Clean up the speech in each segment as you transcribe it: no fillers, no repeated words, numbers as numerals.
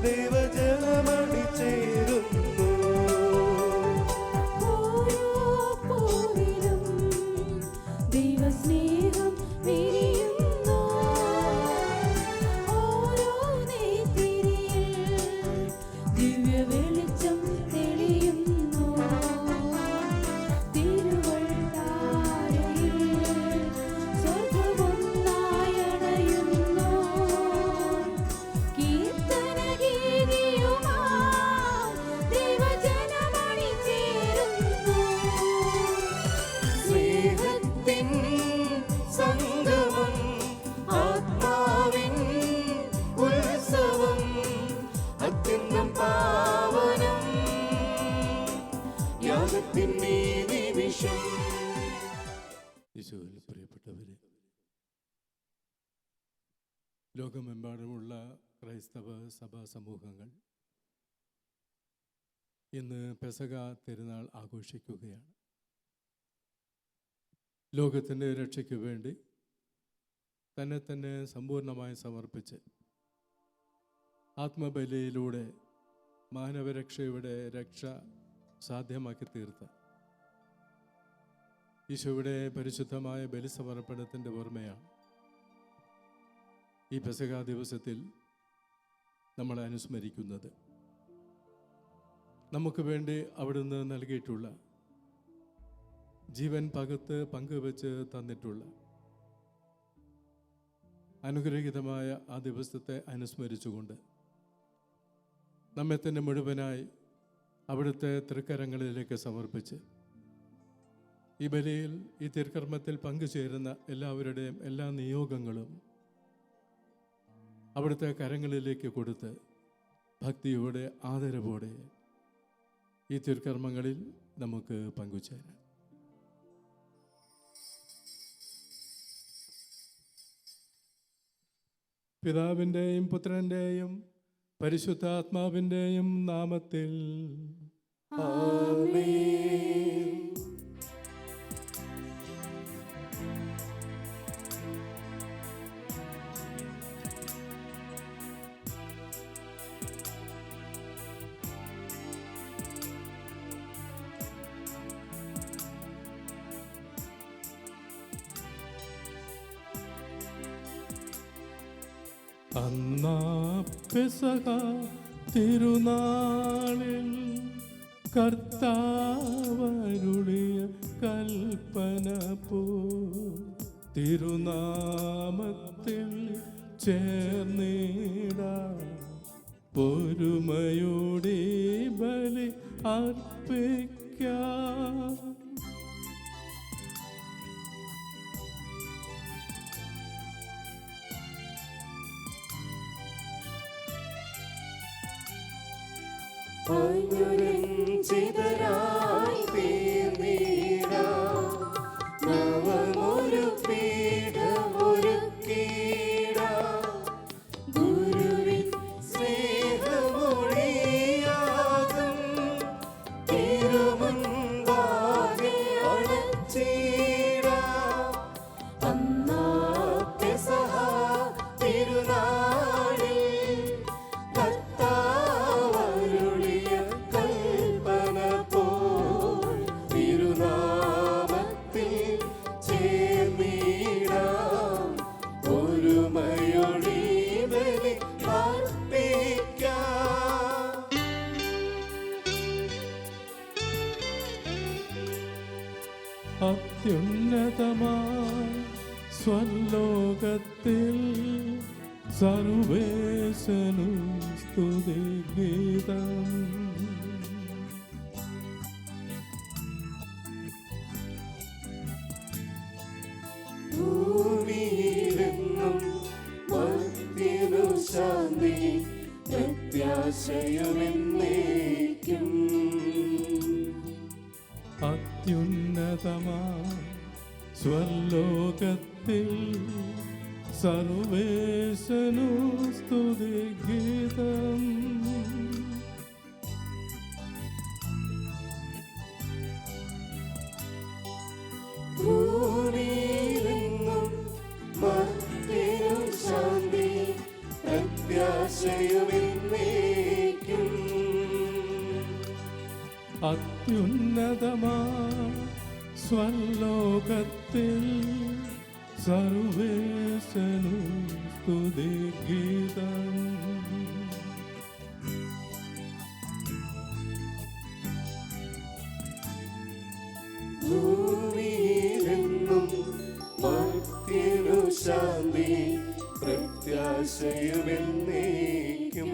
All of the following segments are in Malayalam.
ദൈവജനമണി ചേരുന്നു. ദൈവസ്നേഹം വിരിയുന്നു. ഓരോ നെയ്ത്തിരിയിൽ ദിവ്യ വെളിച്ചം തെളിയുന്നു. തിരുവൾത്താരയിൽ സ്വർഗ്ഗമൊന്നായണയുന്നു. കീർത്തനഗീതിയുമായി ദൈവജനമണി ചേരുന്നു. സ്നേഹത്തിൻ സംഗമം, ആത്മാവിൻ ഉത്സവം, അത്യന്തം പാവനം യാഗത്തിൻ ഈ നിമിഷം. ഈശോയിൽ പ്രിയപ്പെട്ടവരെ, ലോകമെമ്പാടുമുള്ള ക്രൈസ്തവ സഭാ സമൂഹങ്ങൾ ഇന്ന് പെസഹ തിരുനാൾ ആഘോഷിക്കുകയാണ്. ലോകത്തിൻ്റെ രക്ഷയ്ക്ക് വേണ്ടി തന്നെ സമ്പൂർണ്ണമായി സമർപ്പിച്ച് ആത്മബലിയിലൂടെ മാനവരക്ഷയുടെ രക്ഷ സാധ്യമാക്കി തീർത്ത ഈശോയുടെ പരിശുദ്ധമായ ബലിസമർപ്പണത്തിൻ്റെ ഓർമ്മയാണ് ഈ പെസഹ ദിവസത്തിൽ നമ്മൾ അനുസ്മരിക്കുന്നത്. നമുക്ക് വേണ്ടി അവിടുന്ന് നൽകിയിട്ടുള്ള ജീവൻ പകത്ത് പങ്കുവെച്ച് തന്നിട്ടുള്ള അനുഗ്രഹീതമായ ആ ദിവസത്തെ അനുസ്മരിച്ചുകൊണ്ട് നമ്മെ തന്നെ മുഴുവനായി അവിടുത്തെ തൃക്കരങ്ങളിലേക്ക് സമർപ്പിച്ച് ഈ ബലിയിൽ ഈ തിരുക്കർമ്മത്തിൽ പങ്കുചേരുന്ന എല്ലാവരുടെയും എല്ലാ നിയോഗങ്ങളും അവിടുത്തെ കരങ്ങളിലേക്ക് കൊടുത്ത് ഭക്തിയോടെ ആദരവോടെ ഈ തിരുക്കർമ്മങ്ങളിൽ നമുക്ക് പങ്കുചേരാം. പിതാവിൻ്റെയും പുത്രൻ്റെയും പരിശുദ്ധാത്മാവിൻ്റെയും നാമത്തിൽ ആമേൻ. അന്നാ പെസഹ തിരുനാളിൽ കർത്താവരുളിയ കൽപ്പന പോ തിരുനാമത്തിൽ ചേർന്നിടാം പൊരുമയോടെ ബലി അർപ്പിക്കാം. അനുരഞ്ജിതരായി തീർന്നിടാം, നവമൊരു പീഠമൊരുക്കിടാം. ഗുരുവിൻ സ്നേഹമൊഴിയാകും തിരുമുൻപാകെ അണച്ചിടാം. അന്നാ പെസഹ തിരുനാളിൽ കർത്താവരുളിയ കൽപ്പന പോൽ തിരുനാമത്തിൽ ചേർന്നിടാം ഒരുമയൊടി ബലി അർപ്പിക്കാം. അത്യുന്നതമായ സ്വർലോകത്തിൽ സർവേശനു സ്തുതിഗീതം. ഭൂമിയിലെന്നും ഭക്തിനു ശാന്തി പ്രത്യാശയുമെന്നേക്കും. അത്യുന്നതമായ സ്വർലോകത്തിൽ സർവേശനു സ്തുതിഗീതം. ഭൂമിയിലെങ്ങും ഭക്തിയും ശാന്തി പ്രത്യാശയുമെന്നേക്കും. അത്യുന്നതമാ സ്വലോകത്തിൽ സർവേശനു സ്തുതിഗീതം. ഭൂമിയിലെന്നും മർത്യനു ശാന്തി പ്രത്യാശയുമെന്നേക്കും.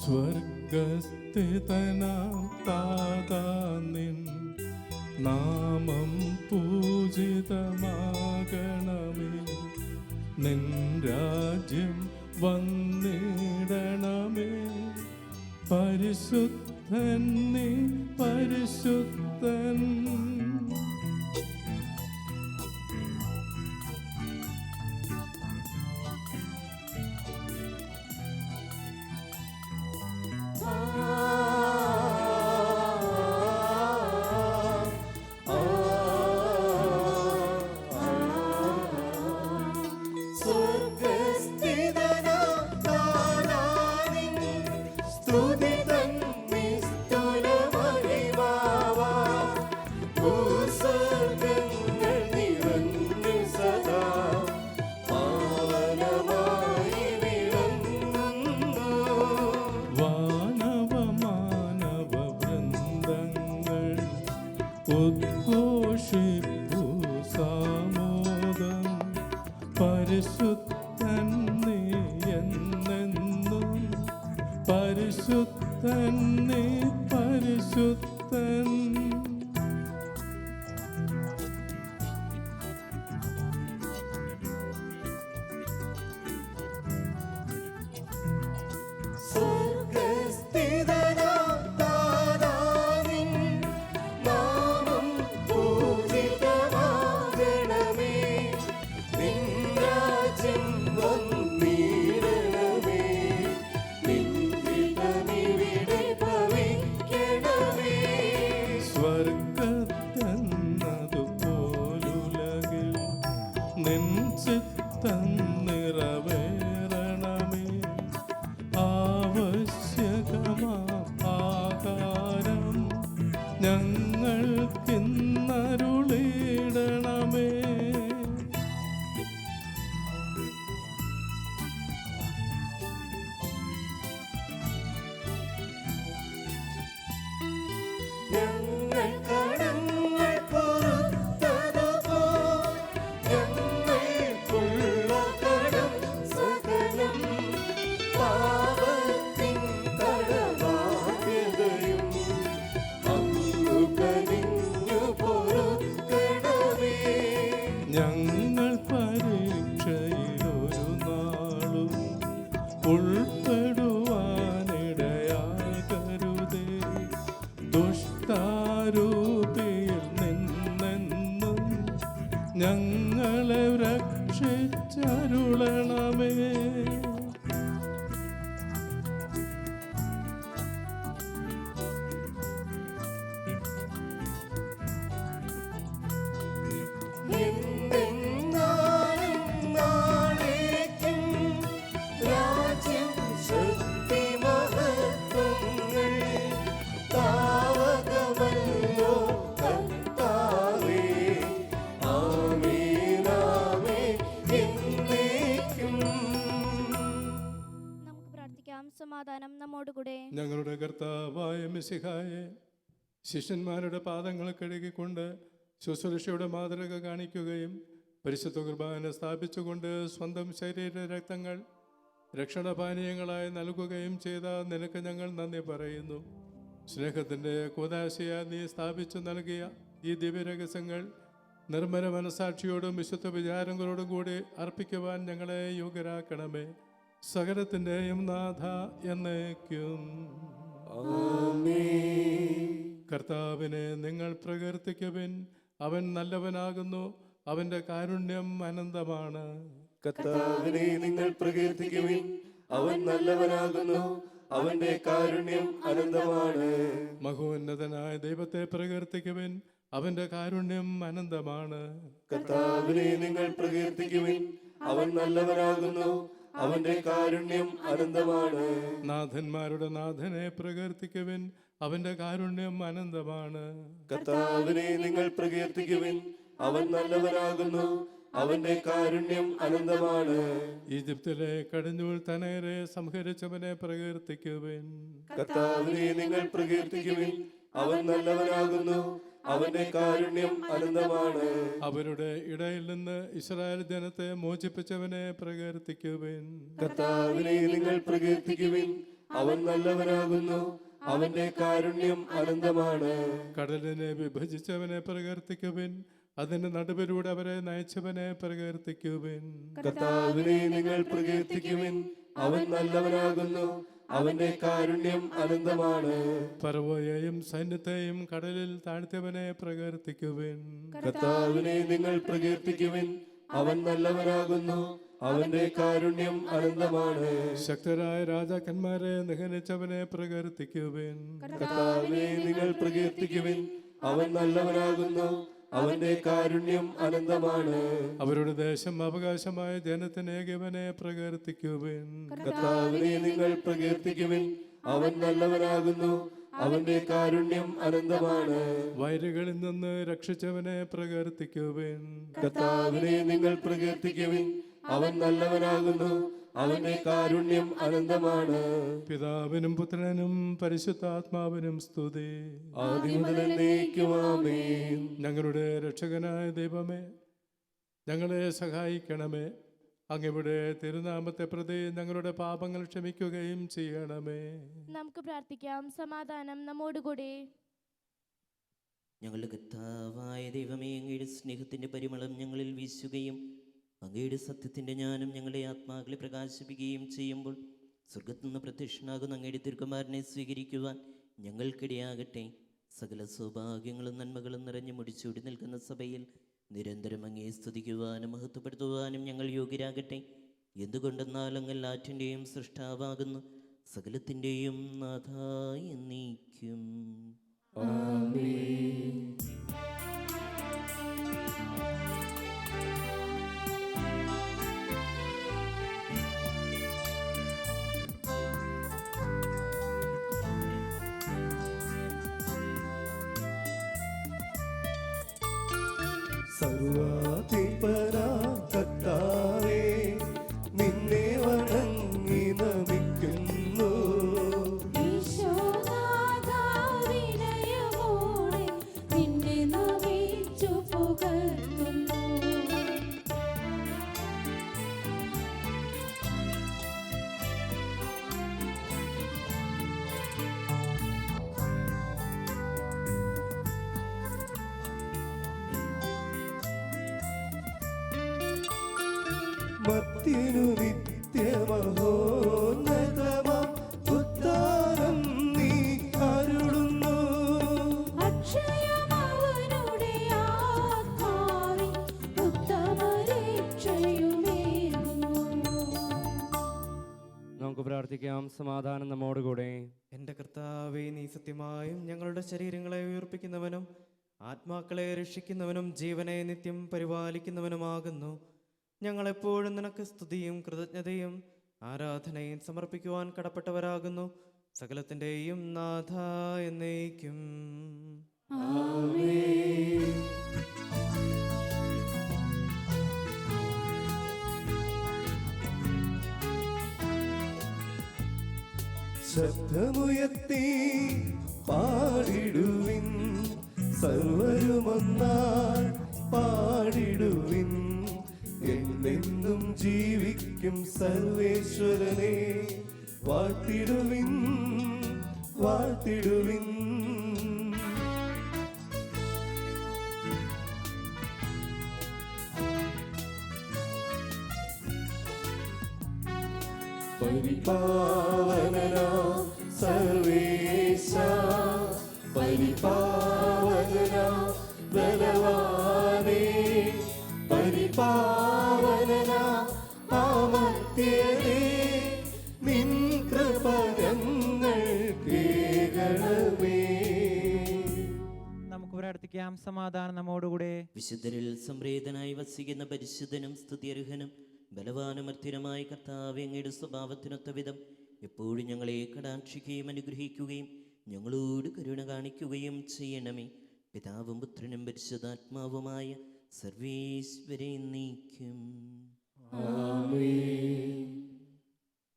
സ്വർഗസ്ഥിതനാം താതാ നിൻ നാമം പൂജിതമാകണമേ. നിൻ രാജ്യം വന്നിടണമേ. പരിശുദ്ധൻ നീ പരിശുദ്ധൻ. ഉദ്ഘോഷിപ്പു സാമോദം. പരിശുദ്ധൻ നീ എന്നെന്നും. പരിശുദ്ധൻ നീ പരിശുദ്ധൻ. സ്വർഗത്തെന്നതുപോലുലകിൽ നിൻ ചിത്തം നിറവേറണമേ. ആവശ്യകമാം ആഹാരം ഞങ്ങൾക്കിന്നരുളിടണമേ. ഞങ്ങൾ പരീക്ഷയിലൊരു നാളും ഉൾപ്പെടുവാനിടയാകരുതേ. ദുഷ്ടാരൂപിയിൽ നിന്നെന്നും ഞങ്ങളെ രക്ഷിച്ചരുളണമേ. സമാധാനം നമ്മോടുകൂടെ. ഞങ്ങളുടെ കർത്താവായ മിശിഹായെ, ശിഷ്യന്മാരുടെ പാദങ്ങൾ കഴുകിക്കൊണ്ട് ശുശ്രൂഷയുടെ മാതൃക കാണിക്കുകയും പരിശുദ്ധ കുർബാന സ്ഥാപിച്ചുകൊണ്ട് സ്വന്തം ശരീര രക്തങ്ങൾ രക്ഷണപാനീയങ്ങളായി നൽകുകയും ചെയ്ത നിനക്ക് ഞങ്ങൾ നന്ദി പറയുന്നു. സ്നേഹത്തിൻ്റെ കൂദാശയ നീ സ്ഥാപിച്ചു നൽകിയ ഈ ദിവ്യരഹസ്യങ്ങൾ നിർമ്മല മനസാക്ഷിയോടും വിശുദ്ധ വിചാരങ്ങളോടും കൂടി അർപ്പിക്കുവാൻ ഞങ്ങളെ യോഗ്യരാക്കണമേ. സകലത്തിൻ്റെയും നാഥ എന്നേക്കും. കർത്താവിനെ നിങ്ങൾ പ്രകീർത്തിക്കുവിൻ. അവൻ നല്ലവനാകുന്നു, അവൻ്റെ കാരുണ്യം അനന്തമാണ്. കർത്താവിനെ നിങ്ങൾ പ്രകീർത്തിക്കുവിൻ. അവൻ നല്ലവനാകുന്നു, അവന്റെ കാരുണ്യം അനന്തമാണ്. മഹോന്നതനായ ദൈവത്തെ പ്രകീർത്തിക്കുവിൻ. അവന്റെ കാരുണ്യം അനന്തമാണ്. കർത്താവിനെ നിങ്ങൾ പ്രകീർത്തിക്കുവിൻ, അവൻ നല്ലവനാകുന്നു, അവന്റെ കാരുണ്യം അനന്തമാണ്. നാഥന്മാരുടെ നാഥനെ പ്രകീർത്തിക്കുവിൻ, അവന്റെ കാരുണ്യം അനന്തമാണ്. കർത്താവിനെ നിങ്ങൾ പ്രകീർത്തിക്കുവിൻ, അവൻ നല്ലവനാകുന്നു, അവന്റെ കാരുണ്യം അനന്തമാണ്. ഈജിപ്തിലെ കടിഞ്ഞൂൽ തനയരെ സംഹരിച്ചവനെ പ്രകീർത്തിക്കുവിൻ. കർത്താവിനെ നിങ്ങൾ പ്രകീർത്തിക്കുവിൻ, അവൻ നല്ലവനാകുന്നു, അവന്റെ കാരുണ്യം അനന്തമാണ്. അവരുടെ ഇടയിൽ നിന്ന് ഇസ്രായേൽ ജനത്തെ മോചിപ്പിച്ചവനെ പ്രകീർത്തിക്കുവിൻ. കർത്താവിനെ നിങ്ങൾ പ്രകീർത്തിക്കുവിൻ, അവൻ നല്ലവനാകുന്നു, അവന്റെ കാരുണ്യം അനന്തമാണ്. കടലിനെ വിഭജിച്ചവനെ പ്രകീർത്തിക്കുവിൻ, അതിന്റെ നടുവിലൂടെ അവരെ നയിച്ചവനെ പ്രകീർത്തിക്കുവിൻ. കർത്താവിനെ നിങ്ങൾ പ്രകീർത്തിക്കുവിൻ, അവൻ നല്ലവനാകുന്നു, അവന്റെ കാരുണ്യം അനന്തമാണ്. ഫറവോയെയും സൈന്യത്തെയും കടലിൽ താഴ്ത്തിയവനെ പ്രകീർത്തിക്കുവിൻ. കർത്താവിനെ നിങ്ങൾ പ്രകീർത്തിക്കുവിൻ, അവൻ നല്ലവനാകുന്നു, അവന്റെ കാരുണ്യം അനന്തമാണ്. ശക്തരായ രാജാക്കന്മാരെ നിഹനിച്ചവനെ പ്രകീർത്തിക്കുവിൻ. കർത്താവിനെ നിങ്ങൾ പ്രകീർത്തിക്കുവിൻ, അവൻ നല്ലവനാകുന്നു, അവന്റെ കാരുണ്യം അനന്തമാണ്. അവരുടെ ദേശം അവകാശമായ ജനത്തിനേകവനെ പ്രകീർത്തിക്കുവിൻ. കർത്താവിനെ നിങ്ങൾ പ്രകീർത്തിക്കുവിൻ, അവൻ നല്ലവനാകുന്നു, അവന്റെ കാരുണ്യം അനന്തമാണ്. വൈരികളിൽ നിന്ന് രക്ഷിച്ചവനെ പ്രകീർത്തിക്കുവിൻ. കർത്താവിനെ നിങ്ങൾ പ്രകീർത്തിക്കുവിൻ, അവൻ നല്ലവനാകുന്നു, അവന്റെ കാരുണ്യം അനന്തമാണ്. പിതാവിനും പുത്രനും പരിശുദ്ധാത്മാവിനും സ്തുതി. ആദ്യം മുതൽ എന്നേക്കും ആമേൻ. ഞങ്ങളുടെ രക്ഷകനായ ദൈവമേ, ഞങ്ങളെ സഹായിക്കണമേ. അങ്ങയുടെ തിരുനാമത്തെ പ്രതി ഞങ്ങളുടെ പാപങ്ങൾ ക്ഷമിക്കുകയും ചെയ്യണമേ. നമുക്ക് പ്രാർത്ഥിക്കാം. സമാധാനം നമ്മോടുകൂടെ. ഞങ്ങളുടെ കർത്താവായ ദൈവമേ, അങ്ങയുടെ സ്നേഹത്തിൻ്റെ പരിമളം ഞങ്ങളിൽ വീശുകയും അങ്ങയുടെ സത്യത്തിൻ്റെ ജ്ഞാനം ഞങ്ങളുടെ ആത്മാക്കളെ പ്രകാശിപ്പിക്കുകയും ചെയ്യുമ്പോൾ സ്വർഗത്തു നിന്ന് പ്രത്യക്ഷനാകുന്ന അങ്ങയുടെ തിരുക്കുമാരനെ സ്വീകരിക്കുവാൻ ഞങ്ങൾക്കിടയാകട്ടെ. സകല സൗഭാഗ്യങ്ങളും നന്മകളും നിറഞ്ഞു മുടിച്ചൂടി നിൽക്കുന്ന സഭയിൽ നിരന്തരം അങ്ങേ സ്തുതിക്കുവാനും മഹത്വപ്പെടുത്തുവാനും ഞങ്ങൾ യോഗ്യരാകട്ടെ. എന്തുകൊണ്ടെന്നാൽ അങ്ങ് എല്ലാറ്റിൻ്റെയും സൃഷ്ടാവാകുന്നു, സകലത്തിൻ്റെയും നാഥായി എന്നേക്കും. ആമേൻ. സർവാധിപനാ കർത്താവേ, നിന്നെ വണങ്ങി നമിക്കുന്നു. ഈശോനാഥാ, വിനയമോടെ നിന്നെ നമിച്ചു പുകഴ്ത്തുന്നു. മർത്യനു നിത്യമഹോന്നതമാം ഉദ്ധാരം നീ അരുളുന്നു. അക്ഷയമവനുടെ ആത്മാവിൽ ഉത്തമരക്ഷയുമേകുന്നു. നമുക്ക് പ്രാർത്ഥിക്കാം. സമാധാനം നമ്മോടുകൂടെ. എൻ്റെ കർത്താവേ, നീ സത്യമായും ഞങ്ങളുടെ ശരീരങ്ങളെ ഉയർപ്പിക്കുന്നവനും ആത്മാക്കളെ രക്ഷിക്കുന്നവനും ജീവനെ നിത്യം പരിപാലിക്കുന്നവനുമാകുന്നു. ഞങ്ങളെപ്പോഴും നിനക്ക് സ്തുതിയും കൃതജ്ഞതയും ആരാധനയും സമർപ്പിക്കുവാൻ കടപ്പെട്ടവരാകുന്നു. സകലത്തിൻ്റെയും നാഥ എന്നേക്കും. ആമേൻ. ശബ്ദമുയർത്തി പാടിടുവിൻ, സർവരുമൊന്നായി പാടിടുവിൻ. എന്നെന്നും ജീവിക്കും സർവേശ്വരനെ വാഴ്ത്തിടുവിൻ, വാഴ്ത്തിടുവിൻ. പരിപാവനനാ സർവേശ, പരിപാവനനാ ബലവാനേ, പരിപാവനനാ അമർത്യനേ, നിൻ കൃപ ഞങ്ങൾ കേൾക്കണമേ. നമുക്ക് പ്രാർത്ഥിക്കാം. സമാധാനം നമ്മോടുകൂടെ. വിശുദ്ധരിൽ സംപ്രീതനായി വസിക്കുന്ന പരിശുദ്ധനും സ്തുത്യർഹനും ബലവാനുമർത്തിനുമായ കർത്താവേ, അങ്ങയുടെ സ്വഭാവത്തിനൊത്ത വിധം എപ്പോഴും ഞങ്ങളെ കടാക്ഷിക്കുകയും അനുഗ്രഹിക്കുകയും ഞങ്ങളോട് കരുണ കാണിക്കുകയും ചെയ്യണമേ. പിതാവും പുത്രനും പരിശുദ്ധാത്മാവുമായ സർവേശ്വരെ നീക്കും.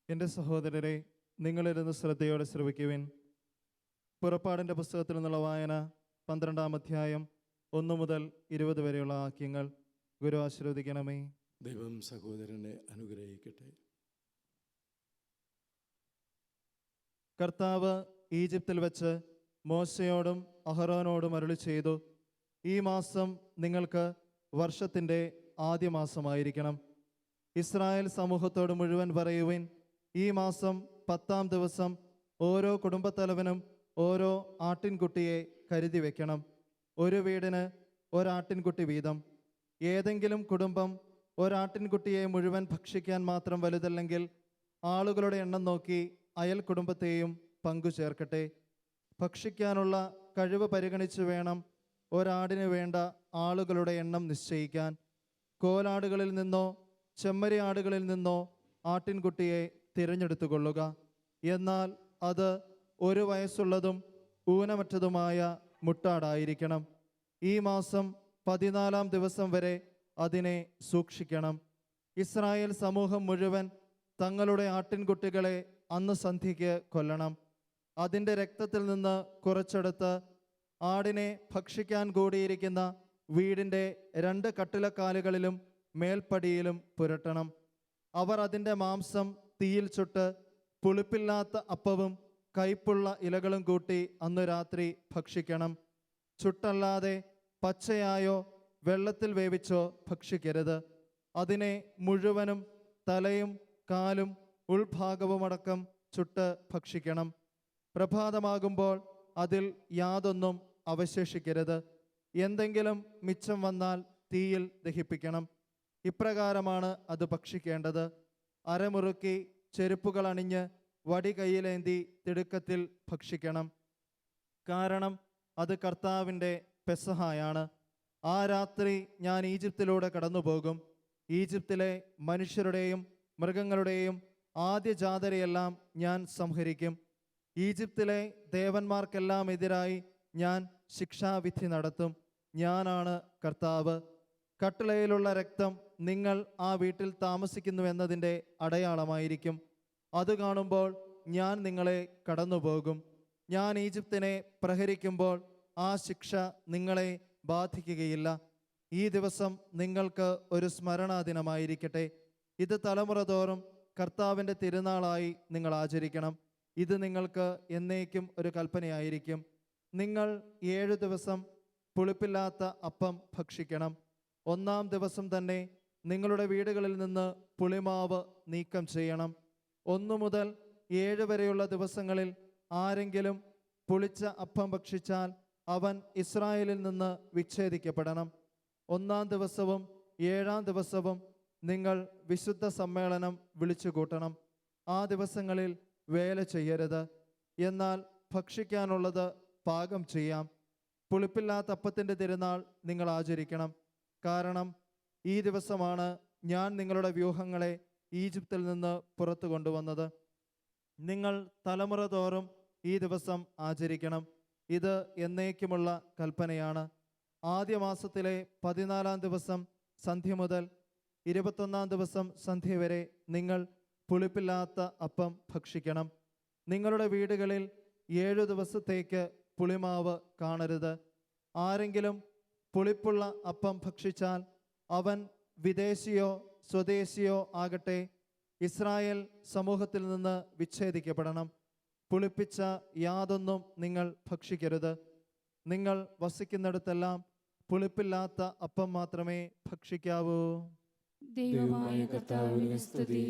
എൻ്റെ സഹോദരരെ, നിങ്ങളിരുന്ന് ശ്രദ്ധയോടെ ശ്രവിക്കുവിൻ. പുറപ്പാടിൻ്റെ പുസ്തകത്തിൽ നിന്നുള്ള വായന 12-ാം അധ്യായം 1 മുതൽ 20 വരെയുള്ള വാക്യങ്ങൾ. ഗുരു ആശീർവദിക്കണമേ. ദൈവം സഹോദരനെ അനുഗ്രഹിക്കട്ടെ. കർത്താവ് ഈജിപ്തിൽ വെച്ച് മോശയോടും അഹറോനോടും അരുളി ചെയ്തു, ഈ മാസം നിങ്ങൾക്ക് വർഷത്തിൻ്റെ ആദ്യ മാസമായിരിക്കണം. ഇസ്രായേൽ സമൂഹത്തോട് മുഴുവൻ പറയുവിൻ, ഈ മാസം 10-ാം ദിവസം ഓരോ കുടുംബത്തലവനും ഓരോ ആട്ടിൻകുട്ടിയെ കരുതി വെക്കണം. ഒരു വീടിന് ഒരാട്ടിൻകുട്ടി വീതം. ഏതെങ്കിലും കുടുംബം ഒരാട്ടിൻകുട്ടിയെ മുഴുവൻ ഭക്ഷിക്കാൻ മാത്രം വലുതല്ലെങ്കിൽ ആളുകളുടെ എണ്ണം നോക്കി അയൽ കുടുംബത്തെയും പങ്കു ചേർക്കട്ടെ. ഭക്ഷിക്കാനുള്ള കഴിവ് പരിഗണിച്ച് വേണം ഒരാടിന് വേണ്ട ആളുകളുടെ എണ്ണം നിശ്ചയിക്കാൻ. കോലാടുകളിൽ നിന്നോ ചെമ്മരി ആടുകളിൽ നിന്നോ ആട്ടിൻകുട്ടിയെ തിരഞ്ഞെടുത്തുകൊള്ളുക. എന്നാൽ അത് 1 വയസ്സുള്ളതും ഊനമറ്റതുമായ മുട്ടാടായിരിക്കണം. ഈ മാസം 14-ാം ദിവസം വരെ അതിനെ സൂക്ഷിക്കണം. ഇസ്രായേൽ സമൂഹം മുഴുവൻ തങ്ങളുടെ ആട്ടിൻകുട്ടികളെ അന്ന് സന്ധ്യയ്ക്ക് കൊല്ലണം. അതിൻ്റെ രക്തത്തിൽ നിന്ന് കുറച്ചെടുത്ത് ആടിനെ ഭക്ഷിക്കാൻ കൂടിയിരിക്കുന്ന വീടിൻ്റെ 2 കട്ടിലക്കാലുകളിലും മേൽപ്പടിയിലും പുരട്ടണം. അവർ അതിൻ്റെ മാംസം തീയിൽ ചുട്ട് പുളിപ്പില്ലാത്ത അപ്പവും കയ്പുള്ള ഇലകളും കൂട്ടി അന്ന് രാത്രി ഭക്ഷിക്കണം. ചുട്ടല്ലാതെ പച്ചയായോ വെള്ളത്തിൽ വേവിച്ചോ ഭക്ഷിക്കരുത്. അതിനെ മുഴുവനും തലയും കാലും ഉൾഭാഗവുമടക്കം ചുട്ട് ഭക്ഷിക്കണം. പ്രഭാതമാകുമ്പോൾ അതിൽ യാതൊന്നും അവശേഷിക്കരുത്. എന്തെങ്കിലും മിച്ചം വന്നാൽ തീയിൽ ദഹിപ്പിക്കണം. ഇപ്രകാരമാണ് അത് ഭക്ഷിക്കേണ്ടത്. അരമുറുക്കി ചെരുപ്പുകൾ അണിഞ്ഞ് വടി കയ്യിലേന്തി തിടുക്കത്തിൽ ഭക്ഷിക്കണം. കാരണം അത് കർത്താവിൻ്റെ പെസഹായാണ്. ആ രാത്രി ഞാൻ ഈജിപ്തിലൂടെ കടന്നുപോകും. ഈജിപ്തിലെ മനുഷ്യരുടെയും മൃഗങ്ങളുടെയും ആദ്യജാതരെയെല്ലാം ഞാൻ സംഹരിക്കും. ഈജിപ്തിലെ ദേവന്മാർക്കെല്ലാം എതിരായി ഞാൻ ശിക്ഷാവിധി നടത്തും. ഞാനാണ് കർത്താവ്. കട്ടിളയിലുള്ള രക്തം നിങ്ങൾ ആ വീട്ടിൽ താമസിക്കുന്നുവെന്നതിൻ്റെ അടയാളമായിരിക്കും. അത് കാണുമ്പോൾ ഞാൻ നിങ്ങളെ കടന്നുപോകും. ഞാൻ ഈജിപ്തിനെ പ്രഹരിക്കുമ്പോൾ ആ ശിക്ഷ നിങ്ങളെ ബാധിക്കുകയില്ല. ഈ ദിവസം നിങ്ങൾക്ക് ഒരു സ്മരണാ ദിനമായിരിക്കട്ടെ. ഇത് തലമുറ തോറും കർത്താവിൻ്റെ തിരുനാളായി നിങ്ങൾ ആചരിക്കണം. ഇത് നിങ്ങൾക്ക് എന്നേക്കും ഒരു കൽപ്പനയായിരിക്കും. നിങ്ങൾ 7 ദിവസം പുളിപ്പില്ലാത്ത അപ്പം ഭക്ഷിക്കണം. 1-ാം ദിവസം തന്നെ നിങ്ങളുടെ വീടുകളിൽ നിന്ന് പുളിമാവ് നീക്കം ചെയ്യണം. 1 മുതൽ 7 വരെയുള്ള ദിവസങ്ങളിൽ ആരെങ്കിലും പുളിച്ച അപ്പം ഭക്ഷിച്ചാൽ അവൻ ഇസ്രായേലിൽ നിന്ന് വിച്ഛേദിക്കപ്പെടണം. 1-ാം ദിവസവും 7-ാം ദിവസവും നിങ്ങൾ വിശുദ്ധ സമ്മേളനം വിളിച്ചു കൂട്ടണം. ആ ദിവസങ്ങളിൽ വേല ചെയ്യരുത്. എന്നാൽ ഭക്ഷിക്കാനുള്ളത് പാകം ചെയ്യാം. പുളിപ്പില്ലാത്ത അപ്പത്തിൻ്റെ തിരുനാൾ നിങ്ങൾ ആചരിക്കണം. കാരണം ഈ ദിവസമാണ് ഞാൻ നിങ്ങളുടെ വ്യൂഹങ്ങളെ ഈജിപ്തിൽ നിന്ന് പുറത്തു കൊണ്ടുവന്നത്. നിങ്ങൾ തലമുറ തോറും ഈ ദിവസം ആചരിക്കണം. ഇത് എന്നേക്കുമുള്ള കൽപ്പനയാണ്. ആദ്യ മാസത്തിലെ 14-ാം ദിവസം സന്ധ്യ മുതൽ 21-ാം ദിവസം സന്ധ്യ വരെ നിങ്ങൾ പുളിപ്പില്ലാത്ത അപ്പം ഭക്ഷിക്കണം. നിങ്ങളുടെ വീടുകളിൽ 7 ദിവസത്തേക്ക് പുളിമാവ് കാണരുത്. ആരെങ്കിലും പുളിപ്പുള്ള അപ്പം ഭക്ഷിച്ചാൽ അവൻ വിദേശിയോ സ്വദേശിയോ ആകട്ടെ, ഇസ്രായേൽ സമൂഹത്തിൽ നിന്ന് വിച്ഛേദിക്കപ്പെടണം. പുളിപ്പിച്ച യാതൊന്നും നിങ്ങൾ ഭക്ഷിക്കരുത്. നിങ്ങൾ വസിക്കുന്നിടത്തെല്ലാം പുളിപ്പില്ലാത്ത അപ്പം മാത്രമേ ഭക്ഷിക്കാവൂ. ദൈവമായ കർത്താവിനെ സ്തുതി.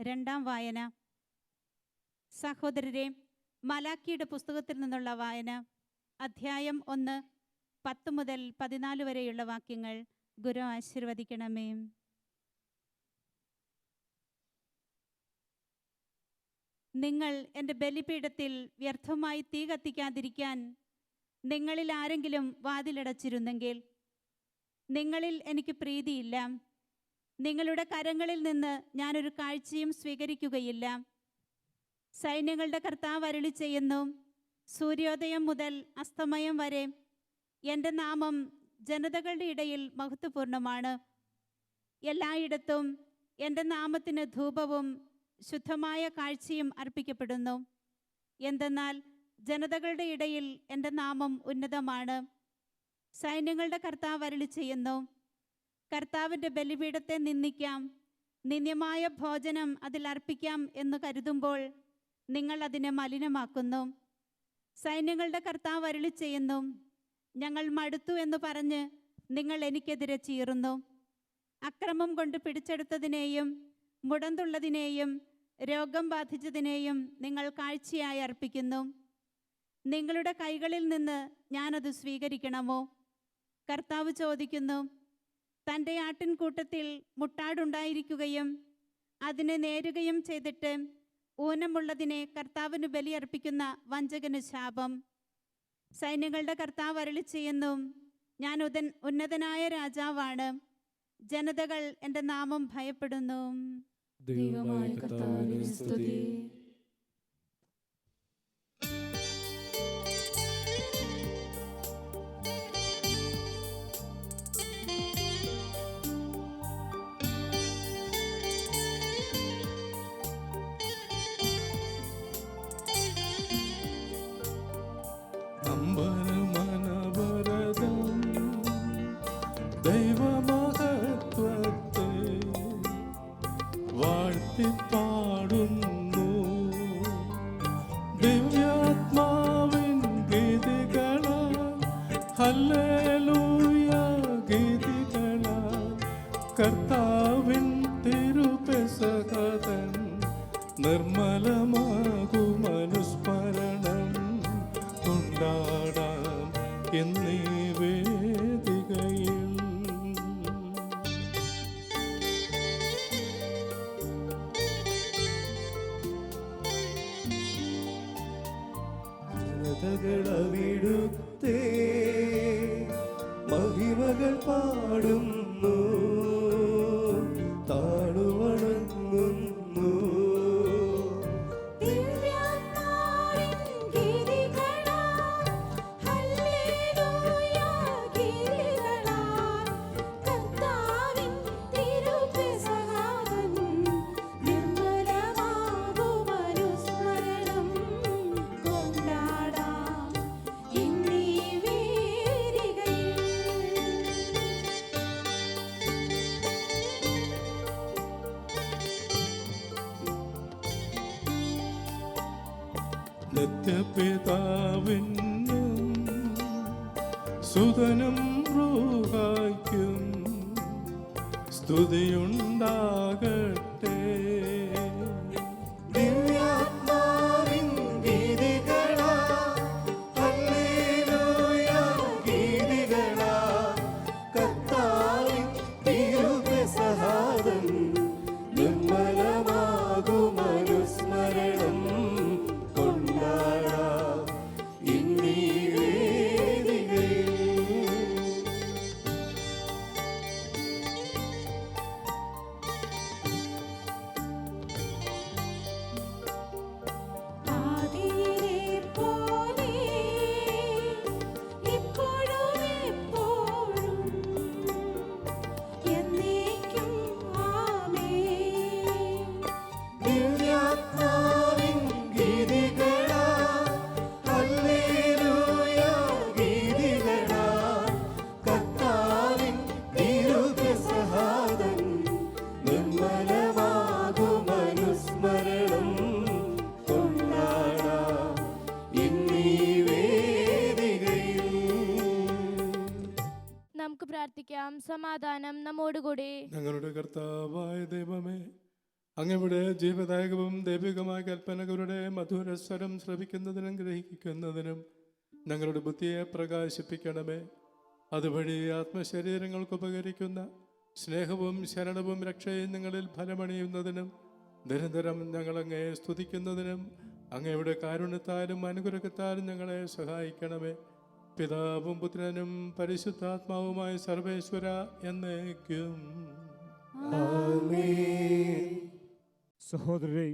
രണ്ടാം വായന. സഹോദരരെ, മലാക്കിയുടെ പുസ്തകത്തിൽ നിന്നുള്ള വായന. അധ്യായം 1, 10 മുതൽ 14 വരെയുള്ള വാക്യങ്ങൾ. ഗുരു ആശീർവദിക്കണമേ. നിങ്ങൾ എൻ്റെ ബലിപീഠത്തിൽ വ്യർത്ഥമായി തീ കത്തിക്കാതിരിക്കാൻ നിങ്ങളിൽ ആരെങ്കിലും വാതിലടച്ചിരുന്നെങ്കിൽ, നിങ്ങളിൽ എനിക്ക് പ്രീതിയില്ല. നിങ്ങളുടെ കരങ്ങളിൽ നിന്ന് ഞാനൊരു കാഴ്ചയും സ്വീകരിക്കുകയില്ല. സൈന്യങ്ങളുടെ കർത്താവ് അരുളി ചെയ്യുന്നു, സൂര്യോദയം മുതൽ അസ്തമയം വരെ എൻ്റെ നാമം ജനതകളുടെ ഇടയിൽ മഹത്വപൂർണ്ണമാണ്. എല്ലായിടത്തും എൻ്റെ നാമത്തിന് ധൂപവും ശുദ്ധമായ കാഴ്ചയും അർപ്പിക്കപ്പെടുന്നു. എന്തെന്നാൽ ജനതകളുടെ ഇടയിൽ എൻ്റെ നാമം ഉന്നതമാണ്. സൈന്യങ്ങളുടെ കർത്താവ് അരുളി ചെയ്യുന്നു, കർത്താവിൻ്റെ ബലിപീഠത്തെ നിന്ദിക്കാം, നിന്ദ്യമായ ഭോജനം അതിൽ അർപ്പിക്കാം എന്ന് കരുതുമ്പോൾ നിങ്ങൾ അതിനെ മലിനമാക്കുന്നു. സൈന്യങ്ങളുടെ കർത്താവ് അരുളി ചെയ്യുന്നു, ഞങ്ങൾ മടുത്തു എന്ന് പറഞ്ഞ് നിങ്ങൾ എനിക്കെതിരെ ചീറുന്നു. അക്രമം കൊണ്ട് പിടിച്ചെടുത്തതിനെയും മുടന്തുള്ളതിനെയും രോഗം ബാധിച്ചതിനെയും നിങ്ങൾ കാഴ്ചയായി അർപ്പിക്കുന്നു. നിങ്ങളുടെ കൈകളിൽ നിന്ന് ഞാനത് സ്വീകരിക്കണമോ? കർത്താവ് ചോദിക്കുന്നു. തൻ്റെ ആട്ടിൻകൂട്ടത്തിൽ മുട്ടാടുണ്ടായിരിക്കുകയും അതിനെ നേരുകയും ചെയ്തിട്ട് ഊനമുള്ളതിനെ കർത്താവിന് ബലിയർപ്പിക്കുന്ന വഞ്ചകന് ശാപം. സൈന്യങ്ങളുടെ കർത്താവ് അരുളി ചെയ്യുന്നു, ഞാൻ ഉന്നതനായ രാജാവാണ്. ജനതകൾ എൻ്റെ നാമം ഭയപ്പെടുന്നു. ദൈവമായ കർത്താവിനെ സ്തുതി. അമ്പരമനവരതം ദൈവമഹത്വത്തെ വാഴ്ത്തിപ്പാടുന്നു. ദിവ്യാത്മാവിൻ ഗീതികളാൽ ഹല്ലേലൂയ ഗീതികളാൽ കർത്താവിൻ തിരുപെസഹതൻ നിർമ്മലമാകുമനുസ്മരണം കൊണ്ടാടാം എന്നീ വേദികയിൽ. ജനതകളവിടുത്തെ മഹിമകൾ പാടുന്നു, താണുവണങ്ങുന്നു. നിത്യപിതാവിനും സുതനും റൂഹായ്ക്കും സ്തുതിയുണ്ടാകട്ടെ. ദിവ്യാത്മാവിൻ ഗീതികളാൽ ഹല്ലേലൂയ ഗീതികളാൽ കർത്താവിൻ തിരുപെസഹതൻ നിർമ്മലമാകുമനുസ്മരണം കൊണ്ടാടാം എന്നീ വേദികയിൽ. ദിവ്യാത്മാവിൻ ഗീതികളാൽ ഹല്ലേലൂയ ഗീതികളാൽ കർത്താവിൻ തിരുപെസഹതൻ നിർമ്മലമാകുമനുസ്മരണം കൊണ്ടാടാം എന്നീ വേദികയിൽ. നമുക്ക് പ്രാർത്ഥിക്കാം. സമാധാനം നമ്മോടുകൂടെ. ഞങ്ങളുടെ കർത്താവായ ദൈവമേ, അങ്ങയുടെ ജീവദായകവും ദൈവികമായ കൽപ്പനകളുടെ മധുരസ്വരം ശ്രവിക്കുന്നതിനും ഗ്രഹിക്കുന്നതിനും ഞങ്ങളുടെ ബുദ്ധിയെ പ്രകാശിപ്പിക്കണമേ. അതുവഴി ആത്മശരീരങ്ങൾക്ക് ഉപകരിക്കുന്ന സ്നേഹവും ശരണവും രക്ഷയും ഞങ്ങളിൽ ഫലമണിയുന്നതിനും നിരന്തരം ഞങ്ങളങ്ങയെ സ്തുതിക്കുന്നതിനും അങ്ങയുടെ കാരുണ്യത്താലും അനുഗ്രഹത്താലും ഞങ്ങളെ സഹായിക്കണമേ. പിതാവും പുത്രനും പരിശുദ്ധാത്മാവുമായ സർവേശ്വര എന്നേക്കും. സഹോദരരെ,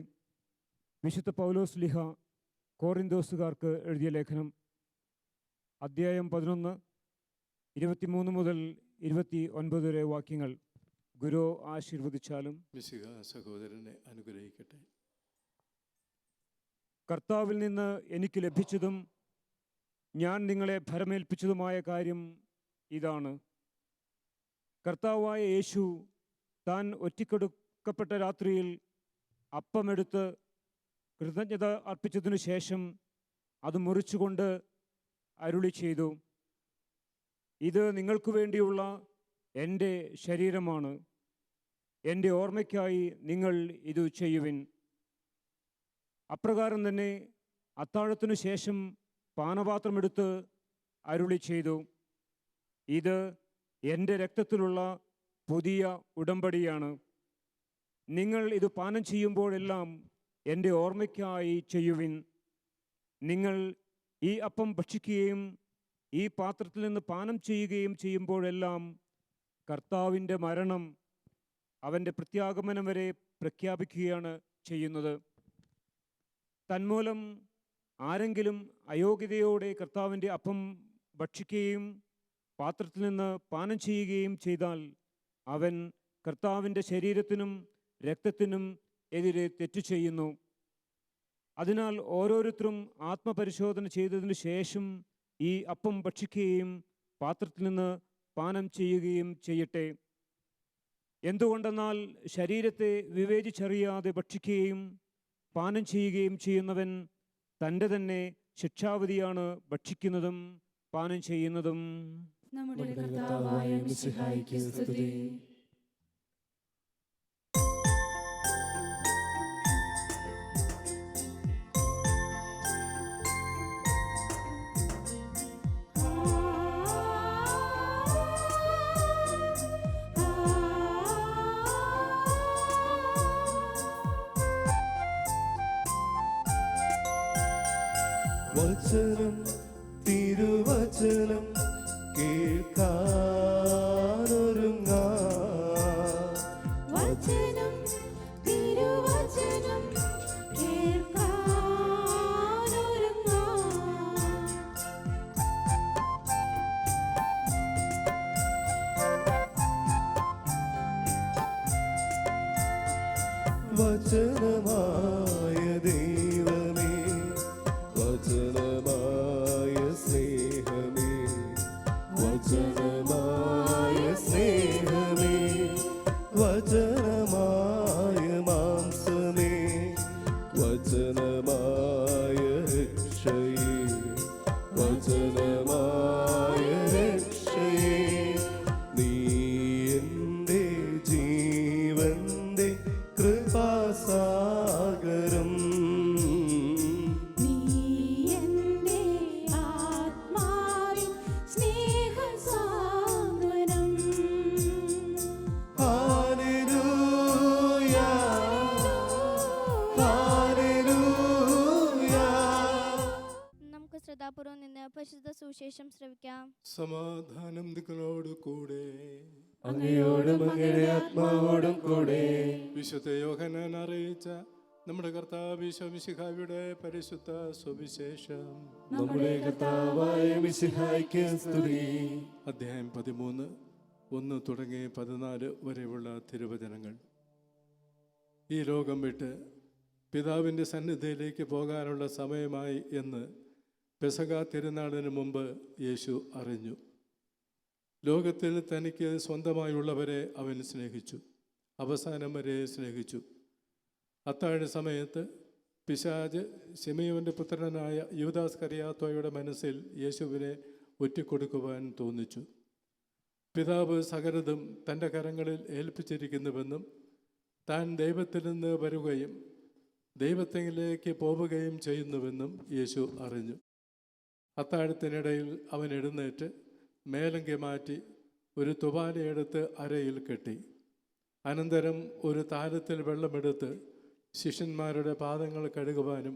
വിശുദ്ധ പൗലോസ് ലിഹ കോറിന്തോസുകാർക്ക് എഴുതിയ ലേഖനം അദ്ധ്യായം 11 23 മുതൽ 29 വരെ വാക്യങ്ങൾ ഗുരു ആശീർവദിച്ചാലും. മിശിഹ സഹോദരനെ അനുഗ്രഹിക്കട്ടെ. കർത്താവിൽ നിന്ന് എനിക്ക് ലഭിച്ചതും ഞാൻ നിങ്ങളെ ഭരമേൽപ്പിച്ചതുമായ കാര്യം ഇതാണ്: കർത്താവായ യേശു താൻ ഒറ്റിക്കൊടുക്കപ്പെട്ട രാത്രിയിൽ അപ്പമെടുത്ത് കൃതജ്ഞത അർപ്പിച്ചതിനു ശേഷം അത് മുറിച്ചുകൊണ്ട് അരുളി ചെയ്തു, ഇത് നിങ്ങൾക്ക് വേണ്ടിയുള്ള എൻ്റെ ശരീരമാണ്. എൻ്റെ ഓർമ്മയ്ക്കായി നിങ്ങൾ ഇത് ചെയ്യുവിൻ. അപ്രകാരം തന്നെ അത്താഴത്തിനു ശേഷം പാനപാത്രമെടുത്ത് അരുളി ചെയ്തു, ഇത് എൻ്റെ രക്തത്തിലുള്ള പുതിയ ഉടമ്പടിയാണ്. നിങ്ങൾ ഇത് പാനം ചെയ്യുമ്പോഴെല്ലാം എൻ്റെ ഓർമ്മയ്ക്കായി ചെയ്യുവിൻ. നിങ്ങൾ ഈ അപ്പം ഭക്ഷിക്കുകയും ഈ പാത്രത്തിൽ നിന്ന് പാനം ചെയ്യുകയും ചെയ്യുമ്പോഴെല്ലാം കർത്താവിൻ്റെ മരണം, അവൻ്റെ പ്രത്യാഗമനം വരെ പ്രഖ്യാപിക്കുകയാണ് ചെയ്യുന്നത്. തന്മൂലം ആരെങ്കിലും അയോഗ്യതയോടെ കർത്താവിൻ്റെ അപ്പം ഭക്ഷിക്കുകയും പാത്രത്തിൽ നിന്ന് പാനം ചെയ്യുകയും ചെയ്താൽ അവൻ കർത്താവിൻ്റെ ശരീരത്തിനും രക്തത്തിനും എതിരെ തെറ്റു ചെയ്യുന്നു. അതിനാൽ ഓരോരുത്തരും ആത്മപരിശോധന ചെയ്തതിനു ശേഷം ഈ അപ്പം ഭക്ഷിക്കുകയും പാത്രത്തിൽ നിന്ന് പാനം ചെയ്യുകയും ചെയ്യട്ടെ. എന്തുകൊണ്ടെന്നാൽ ശരീരത്തെ വിവേചിച്ചറിയാതെ ഭക്ഷിക്കുകയും പാനം ചെയ്യുകയും ചെയ്യുന്നവൻ തൻ്റെ തന്നെ ശിക്ഷാവിധിയാണ് ഭക്ഷിക്കുന്നതും പാനം ചെയ്യുന്നതും. നമ്മുടെ കർത്താവായ മിശിഹായ്ക്ക് സ്തുതി. വചനം തിരുവചനം കേൾക്കാനൊരുങ്ങാ, വചനം തിരുവചനം കേൾക്കാനൊരുങ്ങാ. വചനമായ ദൈവമേ, വചനമായ സ്നേഹമേ, വചനമായ സ്നേഹമേ, വചനമായ മാംസമേ, വചനമായ രക്ഷയേ, വചനമായ രക്ഷയേ, നീ എൻ്റെ ജീവന്റെ കൃപാസാഗരം. നീ എൻ്റെ ആത്മാവിൻ സ്നേഹസാഗരം. Hallelujah, hallelujah. നമുക്ക് ശ്രദ്ധാപൂർവം നിന്ന് പരിശുദ്ധ സുവിശേഷം ശ്രവിക്കാം. സമാധാനം നിങ്ങളോട് കൂടെ. അങ്ങയോടും അങ്ങയുടെ ആത്മാവോടും കൂടെ. വിശുദ്ധ യോഹന്നാൻ അറിയിച്ച നമ്മുടെ കർത്താവ് ഈശോ മിശിഹായുടെ പരിശുദ്ധ സുവിശേഷം. നമ്മുടെ കർത്താവായ മിശിഹായ്ക്ക് സ്തുതി. അധ്യായം 13 1 തുടങ്ങി 14 വരെയുള്ള തിരുവചനങ്ങൾ. ഈ ലോകം വിട്ട് പിതാവിൻ്റെ സന്നിധിയിലേക്ക് പോകാനുള്ള സമയമായി എന്ന് പെസഹ തിരുനാളിന് മുമ്പ് യേശു അറിഞ്ഞു. ലോകത്തിൽ തനിക്ക് സ്വന്തമായുള്ളവരെ അവൻ സ്നേഹിച്ചു, അവസാനം വരെ സ്നേഹിച്ചു. അത്താഴ സമയത്ത് പിശാച് ശിമയോൻ്റെ പുത്രനായ യൂദാസ് കറിയാത്തോയുടെ മനസ്സിൽ യേശുവിനെ ഒറ്റിക്കൊടുക്കുവാൻ തോന്നിച്ചു. പിതാവ് സകലതും തൻ്റെ കരങ്ങളിൽ ഏൽപ്പിച്ചിരിക്കുന്നുവെന്നും താൻ ദൈവത്തിൽ നിന്ന് വരുകയും ദൈവത്തിലേക്ക് പോവുകയും ചെയ്യുന്നുവെന്നും യേശു അറിഞ്ഞു. അത്താഴത്തിനിടയിൽ അവൻ എഴുന്നേറ്റ് മേലങ്കി മാറ്റി ഒരു തുവാലയെടുത്ത് അരയിൽ കെട്ടി. അനന്തരം ഒരു താലത്തിൽ വെള്ളമെടുത്ത് ശിഷ്യന്മാരുടെ പാദങ്ങൾ കഴുകുവാനും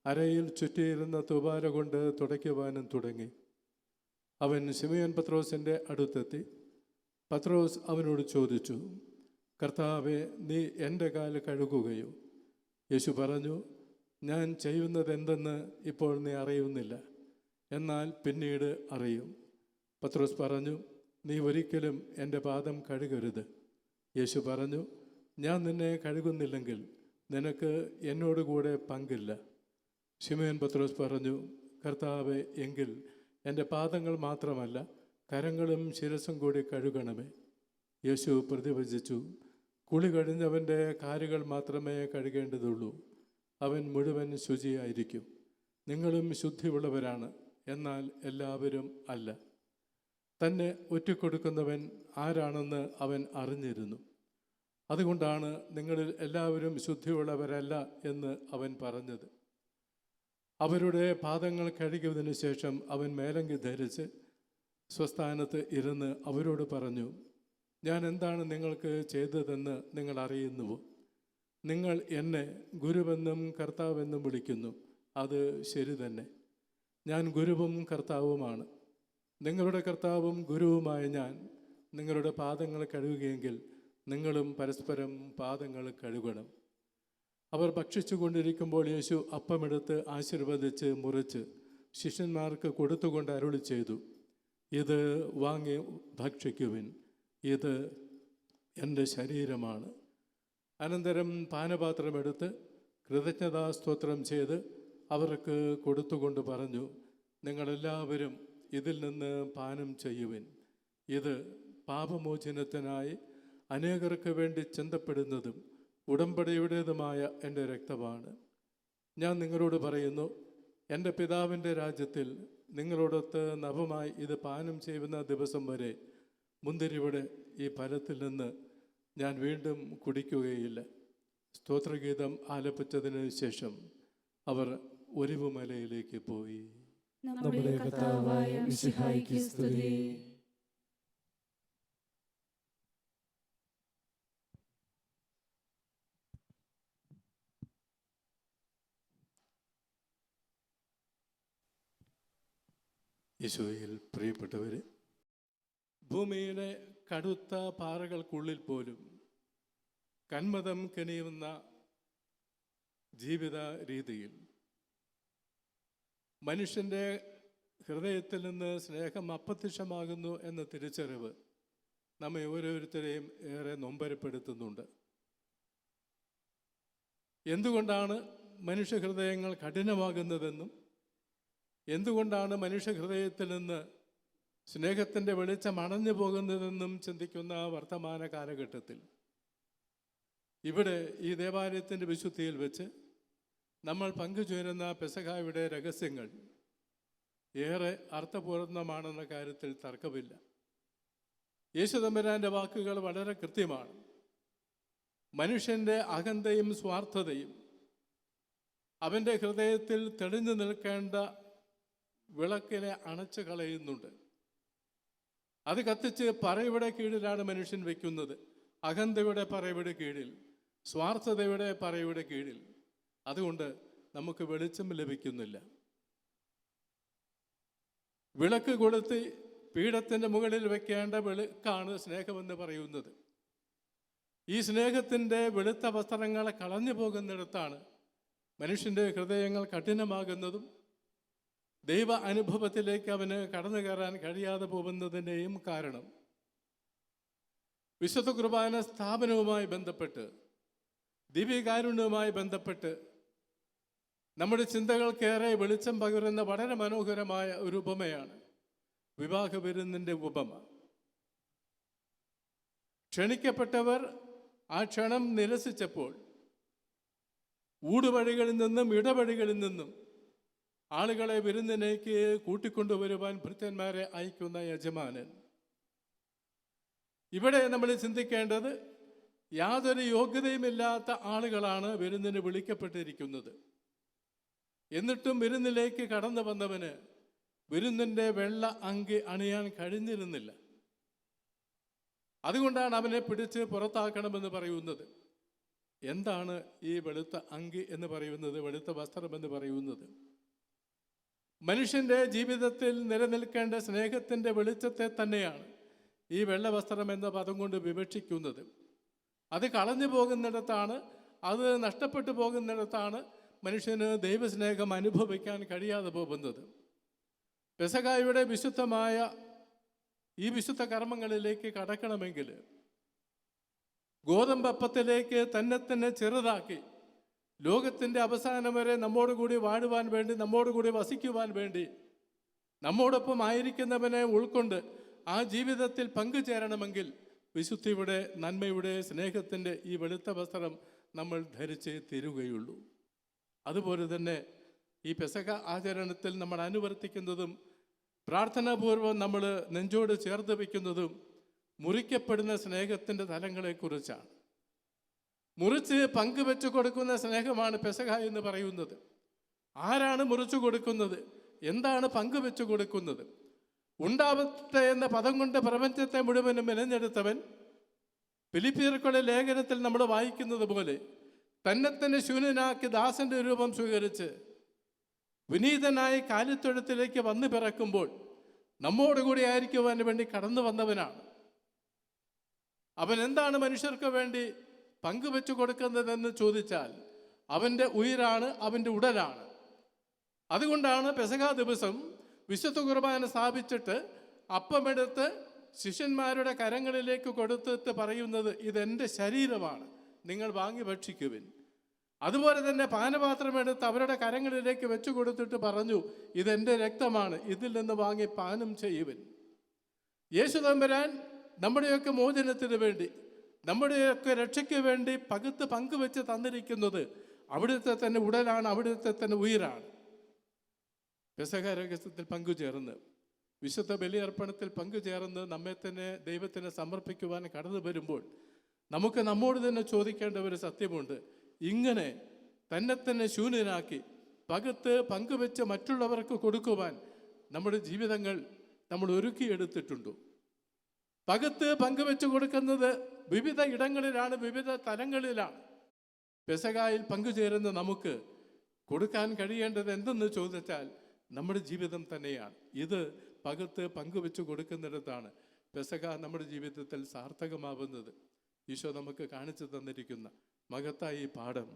അരയിൽ ചുറ്റിയിരുന്ന തുവാല കൊണ്ട് തുടയ്ക്കുവാനും തുടങ്ങി. അവൻ ശിമയോൻ പത്രോസിൻ്റെ അടുത്തെത്തി. പത്രോസ് അവനോട് ചോദിച്ചു, കർത്താവേ, നീ എൻ്റെ കാല് കഴുകുകയോ? യേശു പറഞ്ഞു, ഞാൻ ചെയ്യുന്നത് എന്തെന്ന് ഇപ്പോൾ നീ അറിയുന്നില്ല, എന്നാൽ പിന്നീട് അറിയും. പത്രോസ് പറഞ്ഞു, നീ ഒരിക്കലും എൻ്റെ പാദം കഴുകരുത്. യേശു പറഞ്ഞു, ഞാൻ നിന്നെ കഴുകുന്നില്ലെങ്കിൽ നിനക്ക് എന്നോടുകൂടെ പങ്കില്ല. ശിമയോൻ പത്രോസ് പറഞ്ഞു, കർത്താവേ, എങ്കിൽ എൻ്റെ പാദങ്ങൾ മാത്രമല്ല കരങ്ങളും ശിരസും കൂടി കഴുകണമേ. യേശു പ്രതിവചിച്ചു, കുളി കഴിഞ്ഞവൻ്റെ കാലുകൾ മാത്രമേ കഴുകേണ്ടതുള്ളൂ, അവൻ മുഴുവൻ ശുചിയായിരിക്കും. നിങ്ങളും ശുദ്ധിയുള്ളവരാണ്, എന്നാൽ എല്ലാവരും അല്ല. തന്നെ ഒറ്റിക്കൊടുക്കുന്നവൻ ആരാണെന്ന് അവൻ അറിഞ്ഞിരുന്നു. അതുകൊണ്ടാണ് നിങ്ങളിൽ എല്ലാവരും ശുദ്ധിയുള്ളവരല്ല എന്ന് അവൻ പറഞ്ഞത്. അവരുടെ പാദങ്ങൾ കഴുകിയതിനു ശേഷം അവൻ മേലങ്കി ധരിച്ച് സ്വസ്ഥാനത്ത് ഇരുന്ന് അവരോട് പറഞ്ഞു, ഞാൻ എന്താണ് നിങ്ങൾക്ക് ചെയ്തതെന്ന് നിങ്ങൾ അറിയുന്നുവോ? നിങ്ങൾ എന്നെ ഗുരുവെന്നും കർത്താവെന്നും വിളിക്കുന്നു. അത് ശരി തന്നെ. ഞാൻ ഗുരുവും കർത്താവുമാണ്. നിങ്ങളുടെ കർത്താവും ഗുരുവുമായ ഞാൻ നിങ്ങളുടെ പാദങ്ങൾ കഴുകുകയെങ്കിൽ നിങ്ങളും പരസ്പരം പാദങ്ങൾ കഴുകണം. അവർ ഭക്ഷിച്ചു കൊണ്ടിരിക്കുമ്പോൾ യേശു അപ്പമെടുത്ത് ആശീർവദിച്ച് മുറിച്ച് ശിഷ്യന്മാർക്ക് കൊടുത്തുകൊണ്ട് അരുളി ചെയ്തു, ഇത് വാങ്ങി ഭക്ഷിക്കുവിൻ, ഇത് എൻ്റെ ശരീരമാണ്. അനന്തരം പാനപാത്രമെടുത്ത് കൃതജ്ഞതാസ്തോത്രം ചെയ്ത് അവർക്ക് കൊടുത്തുകൊണ്ട് പറഞ്ഞു, നിങ്ങളെല്ലാവരും ഇതിൽ നിന്ന് പാനം ചെയ്യുവിൻ. ഇത് പാപമോചനത്തിനായി അനേകർക്ക് വേണ്ടി ചിന്തപ്പെടുന്നതും ഉടമ്പടിയുടേതുമായ എൻ്റെ രക്തമാണ്. ഞാൻ നിങ്ങളോട് പറയുന്നു, എൻ്റെ പിതാവിൻ്റെ രാജ്യത്തിൽ നിങ്ങളോടൊത്ത് നവമായി ഇത് പാനം ചെയ്യുന്ന ദിവസം വരെ മുന്തിരിയുടെ ഈ ഫലത്തിൽ നിന്ന് ഞാൻ വീണ്ടും കുടിക്കുകയില്ല. സ്തോത്രഗീതം ആലപിച്ചതിന് ശേഷം അവർ ഒലിവുമലയിലേക്ക് പോയി. നമ്മുടെ കർത്താവായ മിശിഹായ്ക്ക് സ്തുതി. യേശുവിൽ പ്രിയപ്പെട്ടവരെ, ഭൂമിയിലെ കടുത്ത പാറകൾക്കുള്ളിൽ പോലും കന്മതം കനിയുന്ന ജീവിത രീതിയിൽ മനുഷ്യൻ്റെ ഹൃദയത്തിൽ നിന്ന് സ്നേഹം അപ്രത്യക്ഷമാകുന്നു എന്ന തിരിച്ചറിവ് നമ്മെ ഓരോരുത്തരെയും ഏറെ നൊമ്പരപ്പെടുത്തുന്നുണ്ട്. എന്തുകൊണ്ടാണ് മനുഷ്യഹൃദയങ്ങൾ കഠിനമാകുന്നതെന്നും എന്തുകൊണ്ടാണ് മനുഷ്യഹൃദയത്തിൽ നിന്ന് സ്നേഹത്തിൻ്റെ വെളിച്ചം അണഞ്ഞു പോകുന്നതെന്നും ചിന്തിക്കുന്ന വർത്തമാന കാലഘട്ടത്തിൽ ഇവിടെ ഈ ദേവാലയത്തിൻ്റെ വിശുദ്ധിയിൽ വെച്ച് നമ്മൾ പങ്കുചേരുന്ന പെസഹായുടെ രഹസ്യങ്ങൾ ഏറെ അർത്ഥപൂർണമാണെന്ന കാര്യത്തിൽ തർക്കമില്ല. യേശുതമ്പുരാൻ്റെ വാക്കുകൾ വളരെ കൃത്യമാണ്. മനുഷ്യൻ്റെ അഹന്തയും സ്വാർത്ഥതയും അവൻ്റെ ഹൃദയത്തിൽ തെളിഞ്ഞു നിൽക്കേണ്ട വിളക്കിനെ അണച്ചു കളയുന്നുണ്ട്. അത് കത്തിച്ച് പറയുടെ കീഴിലാണ് മനുഷ്യൻ വയ്ക്കുന്നത്. അഹന്തയുടെ പറയുടെ കീഴിൽ, സ്വാർത്ഥതയുടെ പറയുടെ കീഴിൽ. അതുകൊണ്ട് നമുക്ക് വെളിച്ചം ലഭിക്കുന്നില്ല. വിളക്ക് കൊളുത്തി പീഠത്തിൻ്റെ മുകളിൽ വെക്കേണ്ട വിളക്കാണ് സ്നേഹമെന്ന് പറയുന്നത്. ഈ സ്നേഹത്തിൻ്റെ വെളുത്ത വസ്ത്രങ്ങളെ കളഞ്ഞു പോകുന്നിടത്താണ് മനുഷ്യൻ്റെ ഹൃദയങ്ങൾ കഠിനമാകുന്നതും ദൈവ അനുഭവത്തിലേക്ക് അവന് കടന്നു കയറാൻ കഴിയാതെ പോകുന്നതിൻ്റെയും കാരണം. വിശുദ്ധ കുർബാന സ്ഥാപനവുമായി ബന്ധപ്പെട്ട്, ദിവ്യകാരുണ്യവുമായി ബന്ധപ്പെട്ട് നമ്മുടെ ചിന്തകൾക്കേറെ വെളിച്ചം പകരുന്ന വളരെ മനോഹരമായ ഒരു ഉപമയാണ് വിവാഹ വിരുന്നിൻ്റെ ഉപമ. ക്ഷണിക്കപ്പെട്ടവർ ആ ക്ഷണം നിരസിച്ചപ്പോൾ ഊടുവഴികളിൽ നിന്നും ഇടവഴികളിൽ നിന്നും ആളുകളെ വിരുന്നിലേക്ക് കൂട്ടിക്കൊണ്ടുവരുവാൻ ഭൃത്യന്മാരെ അയക്കുന്ന യജമാനൻ. ഇവിടെ നമ്മൾ ചിന്തിക്കേണ്ടത്, യാതൊരു യോഗ്യതയുമില്ലാത്ത ആളുകളാണ് വിരുന്നിന് വിളിക്കപ്പെട്ടിരിക്കുന്നത്. എന്നിട്ടും വിരുന്നിലേക്ക് കടന്നു വന്നവന് വിരുന്നിൻ്റെ വെള്ള അങ്കി അണിയാൻ കഴിഞ്ഞിരുന്നില്ല. അതുകൊണ്ടാണ് അവനെ പിടിച്ച് പുറത്താക്കണമെന്ന് പറയുന്നത്. എന്താണ് ഈ വെളുത്ത അങ്കി എന്ന് പറയുന്നത്, വെളുത്ത വസ്ത്രം എന്ന് പറയുന്നത്? മനുഷ്യൻ്റെ ജീവിതത്തിൽ നിലനിൽക്കേണ്ട സ്നേഹത്തിൻ്റെ വെളിച്ചത്തെ തന്നെയാണ് ഈ വെള്ളവസ്ത്രം എന്ന പദം കൊണ്ട് വിവക്ഷിക്കുന്നത്. അത് കളഞ്ഞു പോകുന്നിടത്താണ്, അത് നഷ്ടപ്പെട്ടു പോകുന്നിടത്താണ് മനുഷ്യന് ദൈവസ്നേഹം അനുഭവിക്കാൻ കഴിയാതെ പോകുന്നത്. പെസഹായുടെ വിശുദ്ധമായ ഈ വിശുദ്ധ കർമ്മങ്ങളിലേക്ക് കടക്കണമെങ്കിൽ ഗോതമ്പപ്പത്തിലേക്ക് തന്നെ ചെറുതാക്കി ലോകത്തിൻ്റെ അവസാനം വരെ നമ്മോടുകൂടി വാഴുവാൻ വേണ്ടി, നമ്മോടുകൂടി വസിക്കുവാൻ വേണ്ടി, നമ്മോടൊപ്പം ആയിരിക്കുന്നവനെ ഉൾക്കൊണ്ട് ആ ജീവിതത്തിൽ പങ്കുചേരണമെങ്കിൽ വിശുദ്ധിയുടെ, നന്മയുടെ, സ്നേഹത്തിൻ്റെ ഈ വെളുത്ത വസ്ത്രം നമ്മൾ ധരിച്ചേ തീരുകയുള്ളൂ. അതുപോലെ തന്നെ ഈ പെസഹ ആചരണത്തിൽ നമ്മൾ അനുവർത്തിക്കുന്നതും പ്രാർത്ഥനാപൂർവം നമ്മൾ നെഞ്ചോട് ചേർത്ത് വയ്ക്കുന്നതും മുറിക്കപ്പെടുന്ന സ്നേഹത്തിൻ്റെ തലങ്ങളെക്കുറിച്ചാണ്. മുറിച്ച് പങ്കുവെച്ച് കൊടുക്കുന്ന സ്നേഹമാണ് പെസഹ എന്ന് പറയുന്നത്. ആരാണ് മുറിച്ചു കൊടുക്കുന്നത്? എന്താണ് പങ്കുവെച്ച് കൊടുക്കുന്നത്? ഉണ്ടാവട്ടെ എന്ന പദം കൊണ്ട് പ്രപഞ്ചത്തെ മുഴുവനും മെനഞ്ഞെടുത്തവൻ, ഫിലിപ്പിയർക്കുള്ള ലേഖനത്തിൽ നമ്മൾ വായിക്കുന്നത് പോലെ തന്നെ ശൂന്യനാക്കി ദാസന്റെ രൂപം സ്വീകരിച്ച് വിനീതനായി കാലിത്തൊഴുത്തിലേക്ക് വന്നു പിറക്കുമ്പോൾ നമ്മോടുകൂടി ആയിരിക്കുവാൻ വേണ്ടി കടന്നു വന്നവനാണ്. അവൻ എന്താണ് മനുഷ്യർക്ക് വേണ്ടി പങ്കുവെച്ചു കൊടുക്കുന്നതെന്ന് ചോദിച്ചാൽ അവൻ്റെ ഉയിരാണ്, അവൻ്റെ ഉടലാണ്. അതുകൊണ്ടാണ് പെസഹാ ദിവസം വിശുദ്ധ കുർബാന സ്ഥാപിച്ചിട്ട് അപ്പമെടുത്ത് ശിഷ്യന്മാരുടെ കരങ്ങളിലേക്ക് കൊടുത്തിട്ട് പറയുന്നത്, ഇതെൻ്റെ ശരീരമാണ്, നിങ്ങൾ വാങ്ങി ഭക്ഷിക്കുവിൻ. അതുപോലെ തന്നെ പാനപാത്രമെടുത്ത് അവരുടെ കരങ്ങളിലേക്ക് വെച്ചു കൊടുത്തിട്ട് പറഞ്ഞു, ഇതെൻ്റെ രക്തമാണ്, ഇതിൽ നിന്ന് വാങ്ങി പാനം ചെയ്യുവിൻ. യേശു തമ്പുരാൻ നമ്മുടെയൊക്കെ മോചനത്തിന് വേണ്ടി, നമ്മുടെയൊക്കെ രക്ഷയ്ക്ക് വേണ്ടി പകുത്ത് പങ്കുവെച്ച് തന്നിരിക്കുന്നത് അവിടുത്തെ തന്നെ ഉടലാണ്, അവിടുത്തെ തന്നെ ഉയിരാണ്. പെസഹ രഹസ്യത്തിൽ പങ്കുചേർന്ന്, വിശുദ്ധ ബലിയർപ്പണത്തിൽ പങ്കുചേർന്ന് നമ്മെ തന്നെ ദൈവത്തിന് സമർപ്പിക്കുവാൻ കടന്നു വരുമ്പോൾ നമുക്ക് നമ്മോട് തന്നെ ചോദിക്കേണ്ട ഒരു സത്യമുണ്ട്. ഇങ്ങനെ തന്നെ ശൂന്യനാക്കി പകുത്ത് പങ്കുവെച്ച് മറ്റുള്ളവർക്ക് കൊടുക്കുവാൻ നമ്മുടെ ജീവിതങ്ങൾ നമ്മൾ ഒരുക്കിയെടുത്തിട്ടുണ്ടോ? പകുത്ത് പങ്കുവെച്ച് കൊടുക്കുന്നത് വിവിധ ഇടങ്ങളിലാണ്, വിവിധ തലങ്ങളിലാണ്. പെസഹായിൽ പങ്കുചേരുന്ന നമുക്ക് കൊടുക്കാൻ കഴിയേണ്ടത് എന്തെന്ന് ചോദിച്ചാൽ നമ്മുടെ ജീവിതം തന്നെയാണ്. ഇത് പകുത്ത് പങ്കുവെച്ച് കൊടുക്കുന്നിടത്താണ് പെസഹ നമ്മുടെ ജീവിതത്തിൽ സാർത്ഥകമാവുന്നത്. ഈശോ നമുക്ക് കാണിച്ചു തന്നിരിക്കുന്ന മഹത്തായ ഈ പാഠം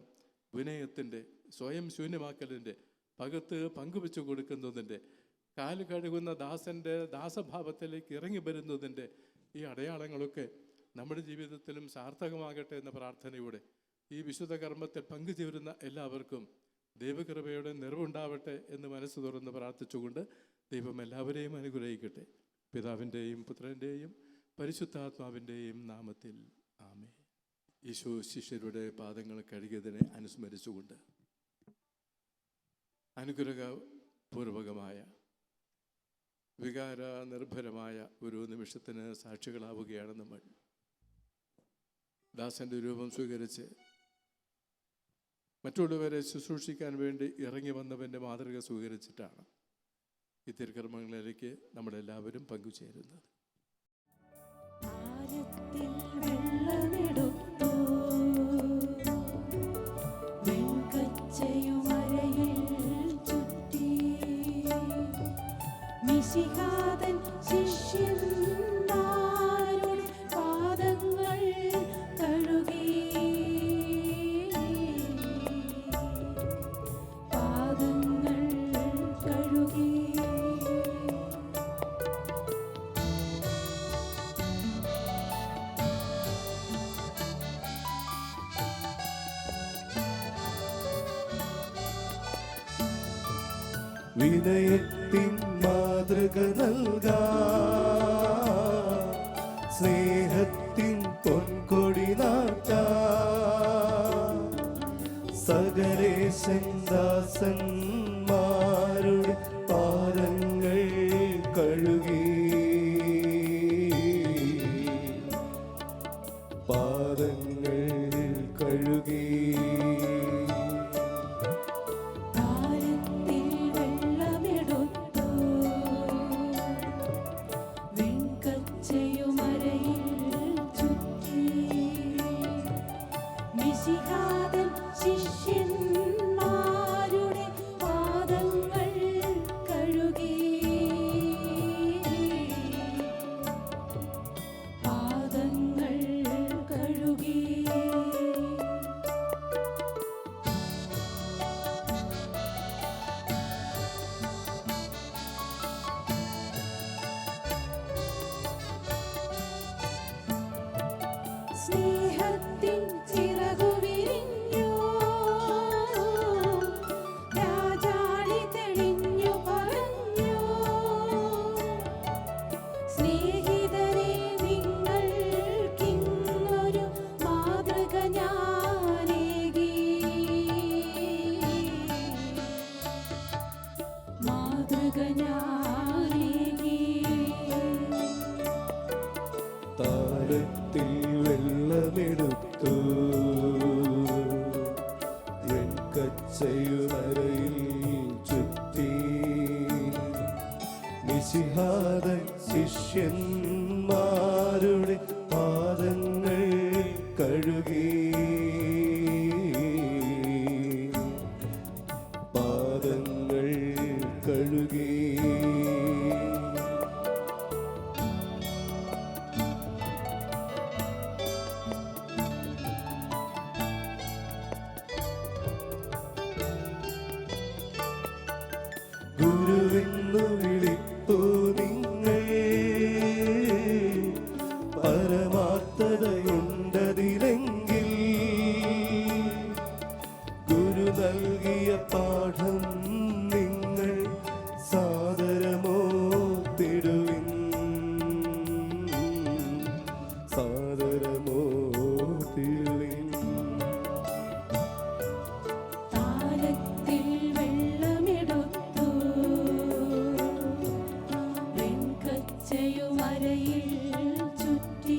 വിനയത്തിൻ്റെ, സ്വയം ശൂന്യമാക്കലിൻ്റെ, പകുത്ത് പങ്കുവെച്ച് കൊടുക്കുന്നതിൻ്റെ, കാല് കഴുകുന്ന ദാസൻ്റെ ദാസഭാവത്തിലേക്ക് ഇറങ്ങി വരുന്നതിൻ്റെ ഈ അടയാളങ്ങളൊക്കെ നമ്മുടെ ജീവിതത്തിലും സാർത്ഥകമാകട്ടെ എന്ന പ്രാർത്ഥനയോടെ ഈ വിശുദ്ധ കർമ്മത്തിൽ പങ്കുചേരുന്ന എല്ലാവർക്കും ദൈവകൃപയുടെ നിറവുണ്ടാവട്ടെ എന്ന് മനസ്സ് തുറന്ന് പ്രാർത്ഥിച്ചുകൊണ്ട് ദൈവം എല്ലാവരെയും അനുഗ്രഹിക്കട്ടെ. പിതാവിൻ്റെയും പുത്രൻ്റെയും പരിശുദ്ധാത്മാവിൻ്റെയും നാമത്തിൽ ആമേൻ. ഈശോ ശിഷ്യരുടെ പാദങ്ങൾ കഴുകിയതിനെ അനുസ്മരിച്ചുകൊണ്ട് അനുഗ്രഹപൂർവകമായ വികാര നിർഭരമായ ഒരു നിമിഷത്തിന് സാക്ഷികളാവുകയാണ് നമ്മൾ. ദാസന്റെ രൂപം സ്വീകരിച്ച് മറ്റുള്ളവരെ ശുശ്രൂഷിക്കാൻ വേണ്ടി ഇറങ്ങി വന്നവൻ്റെ മാതൃക സ്വീകരിച്ചിട്ടാണ് ഈ തിരുക്കർമ്മങ്ങളിലേക്ക് നമ്മളെല്ലാവരും പങ്കുചേരുന്നത്. മിശിഹാതൻ ശിഷ്യന്മാരുടെ പാദങ്ങൾ കഴുകി, പാദങ്ങൾ കഴുകി. വിനയത്തിൻ മാതൃക നൽകാ, സ്നേഹത്തിൻ പൊൻകൊടി നാട്ടാ, സകലേശൻ ദാസന്മാരുടെ പാദങ്ങൾ കഴുകി, പാദങ്ങൾ കഴുകി. മിശിഹാ സ്നേഹത്തിൻ ചിറകു വിരിഞ്ഞു രാജാളി തെളിഞ്ഞു പറഞ്ഞു സ്നേഹിതരെ നിങ്ങൾക്കിന്നൊരു മാതൃക ഞാനേകി മാതൃക ഞാനേകി താരത്തിൽ വെള്ളമെടുത്തു വെൺകച്ചയുമരയിൽ ചുറ്റി മിശിഹാതൻ ശിഷ്യന്മാരുടെ പാദങ്ങൾ കഴുകി പാദങ്ങൾ കഴുകി ഗുരുവെന്നു വിളിപ്പു നിങ്ങൾ പരമാർത്ഥതയുണ്ടതിലെങ്കിൽ ഗുരു നൽകിയ പാഠം നിങ്ങൾ സാദരമോ തിടുവിൻ സാദരമോ തിടുവിൻ താരത്തിൽ വെള്ളമെടുത്തു വെൺകച്ചയുമരയിൽ ചുറ്റി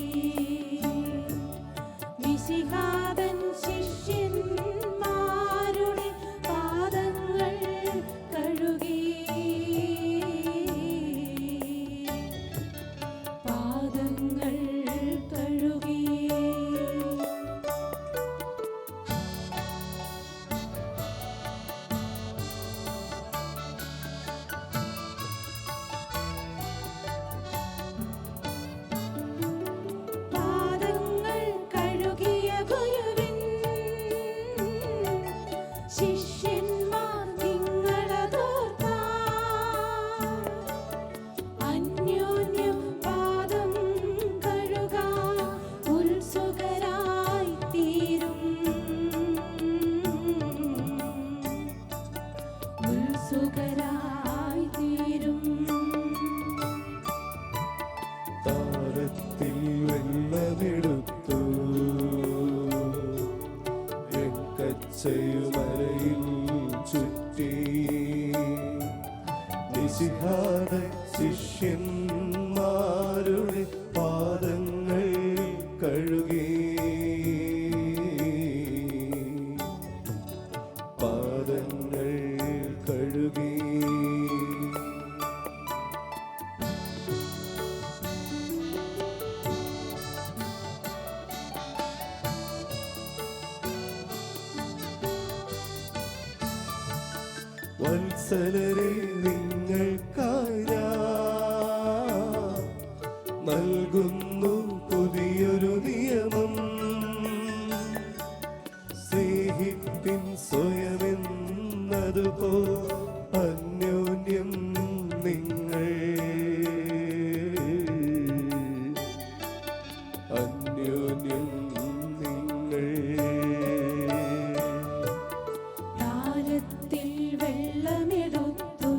മിശിഹാതൻ ശിഷ്യന്മാരുടെ പാദങ്ങൾ കഴുകി പാദങ്ങൾ കഴുകി പാദങ്ങൾ കഴുകിയ ഗുരുവിൻ ശിഷ്യന്മാർ നിങ്ങളതോർത്താൽ അന്യോന്യം പാദം കഴുകാൻ ഉത്സുകരായി തീരും ഉത്സുകരായി തീരും താരത്തിൽ വെള്ളമെടുത്തു വെൺകച്ചയുമരയിൽ ചുറ്റി മിശിഹാത ശിഷ്യന്മാരുടെ പാദങ്ങൾ കഴുകി പാദങ്ങൾ കഴുകി വത്സലരെ നിങ്ങൾക്കായി ഞാൻ നൽകുന്നു പുതിയൊരു നിയമം സ്നേഹിപ്പിൻ സ്വയമെന്നതുപോ അന്യോന്യം നിങ്ങൾ അന്യോന്യം നിങ്ങൾ താരത്തിൽ വെള്ളമെടുത്തു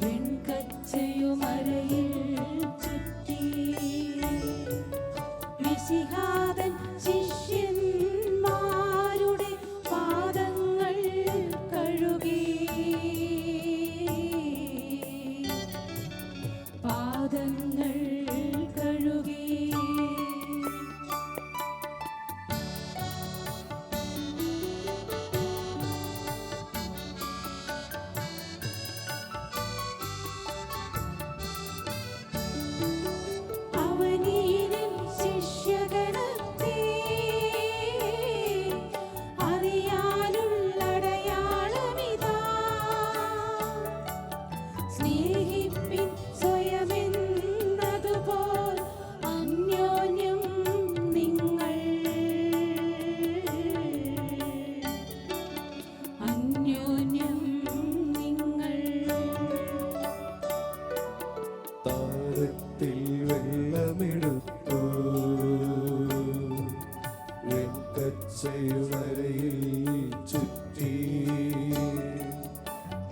വെൺകച്ചയുമരയിൽ ചുറ്റി മിശിഹാതൻ ശിഷ്യന്മാരുടെ പാദങ്ങൾ കഴുകി വെൺകച്ചയുമരയിൽ ചുറ്റി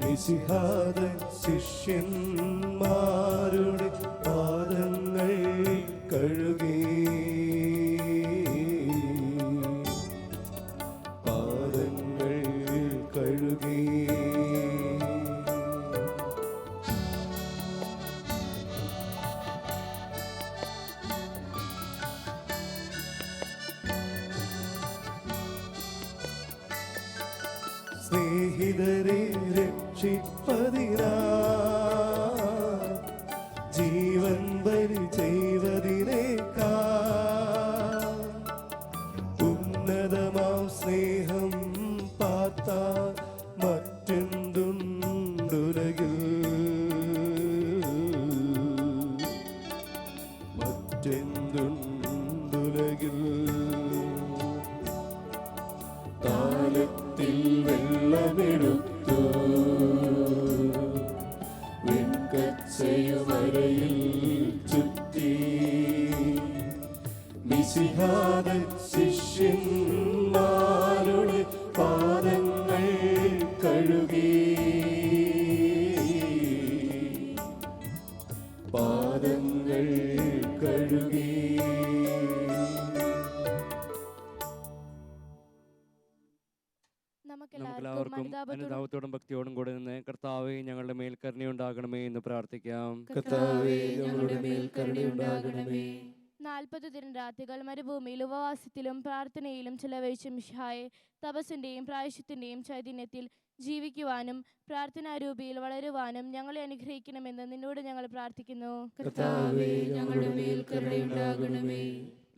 മിശിഹാതൻ ശിഷ്യന്മാരുടെ പാദങ്ങൾ കഴുകി പാദങ്ങൾ കഴുകി സ്നേഹിതരെ രക്ഷിപ്പതിനാ ജീവൻ ബലി ചെയ്വതിനേക്കാ ഉന്നതമാം സ്നേഹം പാത്ത മറ്റെന്തുണ്ടുലകിൽ മറ്റെന്തുണ്ടുലകിൽ താലത്തിൽ വെള്ളമെടുത്തു വെൺകച്ചയുമരയിൽ ചുറ്റി മിശിഹാതൻ ശിഷ്യന്മാരുടെ പാദങ്ങൾ കഴുകി പാദങ്ങൾ കഴുകി നമുക്കെല്ലാവർക്കും അനുതാപത്തോടും ഭക്തിയോടും കൂടെ നിന്ന് കർത്താവെ ഞങ്ങളുടെ മേൽ കരുണയുണ്ടാകണമേ എന്ന് പ്രാർത്ഥിക്കാം. കർത്താവേ ഞങ്ങളുടെ മേൽ കരുണയുണ്ടാകണമേ. 40 ദിനരാത്രികൾ മരുഭൂമിയിൽ ഉപവാസത്തിലും പ്രാർത്ഥനയിലും ചിലവഴിച്ച മിശിഹായെ തപസ്സിന്റെയും പ്രായശ്ചിത്തിന്റെയും ചൈതന്യത്തിൽ ജീവിക്കുവാനും പ്രാർത്ഥനാരൂപിയിൽ വളരുവാനും ഞങ്ങളെ അനുഗ്രഹിക്കണമെന്ന് നിന്നോട് ഞങ്ങൾ പ്രാർത്ഥിക്കുന്നു. കർത്താവേ ഞങ്ങളുടെ മേൽ കരുണയുണ്ടാകണമേ.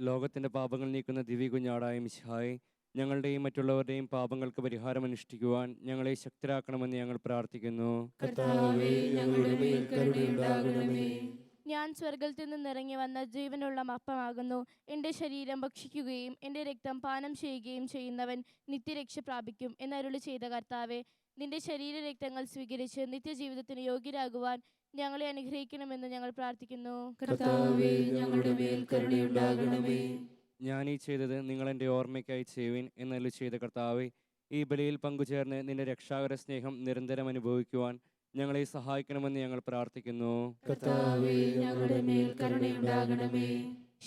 ലോകത്തിന്റെ പാപങ്ങൾ നീക്കുന്ന ദിവ്യ കുഞ്ഞാടായ മിശിഹായെ ഞങ്ങളുടെയും മറ്റുള്ളവരുടെയും പാപങ്ങൾക്ക് പരിഹാരം അനുഷ്ഠിക്കുവാൻ ഞങ്ങളെ ശക്തരാക്കണമെന്ന് ഞങ്ങൾ പ്രാർത്ഥിക്കുന്നു. കർത്താവേ ഞങ്ങളുടെ മേൽ കരുണയുണ്ടാകണമേ. ഞാൻ സ്വർഗത്തിൽ നിന്നിറങ്ങി വന്ന ജീവനുള്ള അപ്പമാകുന്നു. എൻ്റെ ശരീരം ഭക്ഷിക്കുകയും എൻ്റെ രക്തം പാനം ചെയ്യുകയും ചെയ്യുന്നവൻ നിത്യരക്ഷ പ്രാപിക്കും എന്നരുളി ചെയ്ത കർത്താവെ, നിന്റെ ശരീരരക്തങ്ങൾ സ്വീകരിച്ച് നിത്യജീവിതത്തിന് യോഗ്യരാകുവാൻ ഞങ്ങളെ അനുഗ്രഹിക്കണമെന്ന് ഞങ്ങൾ പ്രാർത്ഥിക്കുന്നു. കർത്താവേ ഞങ്ങളുടെ മേൽ കരുണയുണ്ടാകണമേ. ഞാൻ ഈ ചെയ്തത് നിങ്ങൾ എൻ്റെ ഓർമ്മയ്ക്കായി ചെയ്യുവിൻ എന്നരുളി ചെയ്ത കർത്താവെ, ഈ ബലിയിൽ പങ്കുചേർന്ന് നിന്റെ രക്ഷാകര സ്നേഹം നിരന്തരം അനുഭവിക്കുവാൻ ഞങ്ങളെ സഹായിക്കണമെന്ന് ഞങ്ങൾ പ്രാർത്ഥിക്കുന്നു. കർത്താവേ ഞങ്ങളുടെ മേൽ കരുണയുണ്ടാകണമേ.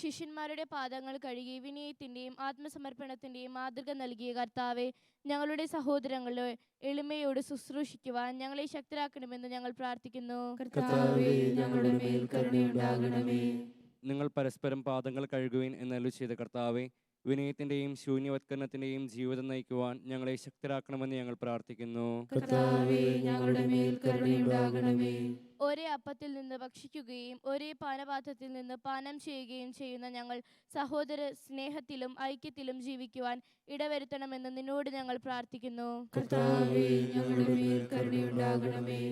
ശിഷ്യന്മാരുടെ പാദങ്ങൾ കഴുകി വിനയത്തിന്റെയും ആത്മസമർപ്പണത്തിന്റെയും മാതൃക നൽകിയ കർത്താവെ, ഞങ്ങളുടെ സഹോദരങ്ങളെ എളിമയോട് ശുശ്രൂഷിക്കുവാൻ ഞങ്ങളെ ശക്തരാക്കണമെന്ന് ഞങ്ങൾ പ്രാർത്ഥിക്കുന്നു. കർത്താവേ ഞങ്ങളുടെ മേൽ കരുണയുണ്ടാകണമേ. നിങ്ങൾ പരസ്പരം പാദങ്ങൾ കഴുകുവിൻ എന്നരുളി ചെയ്ത കർത്താവെ, വിനയത്തിന്റെയും ശൂന്യവത്കരണത്തിന്റെയും ജീവിതം നയിക്കുവാൻ ഞങ്ങളെ ശക്തരാക്കണമെന്ന് ഞങ്ങൾ പ്രാർത്ഥിക്കുന്നു. കർത്താവേ ഞങ്ങളുടെ മേൽ കരുണയുണ്ടാകണമേ. ഒരേ അപ്പത്തിൽ നിന്ന് ഭക്ഷിക്കുകയും ഒരേ പാനപാത്രത്തിൽ നിന്ന് പാനം ചെയ്യുകയും ചെയ്യുന്ന ഞങ്ങൾ സഹോദര സ്നേഹത്തിലും ഐക്യത്തിലും ജീവിക്കുവാൻ ഇടവരുത്തണമെന്ന് നിന്നോട് ഞങ്ങൾ പ്രാർത്ഥിക്കുന്നു. കർത്താവേ ഞങ്ങളുടെ മേൽ കരുണയുണ്ടാകണമേ.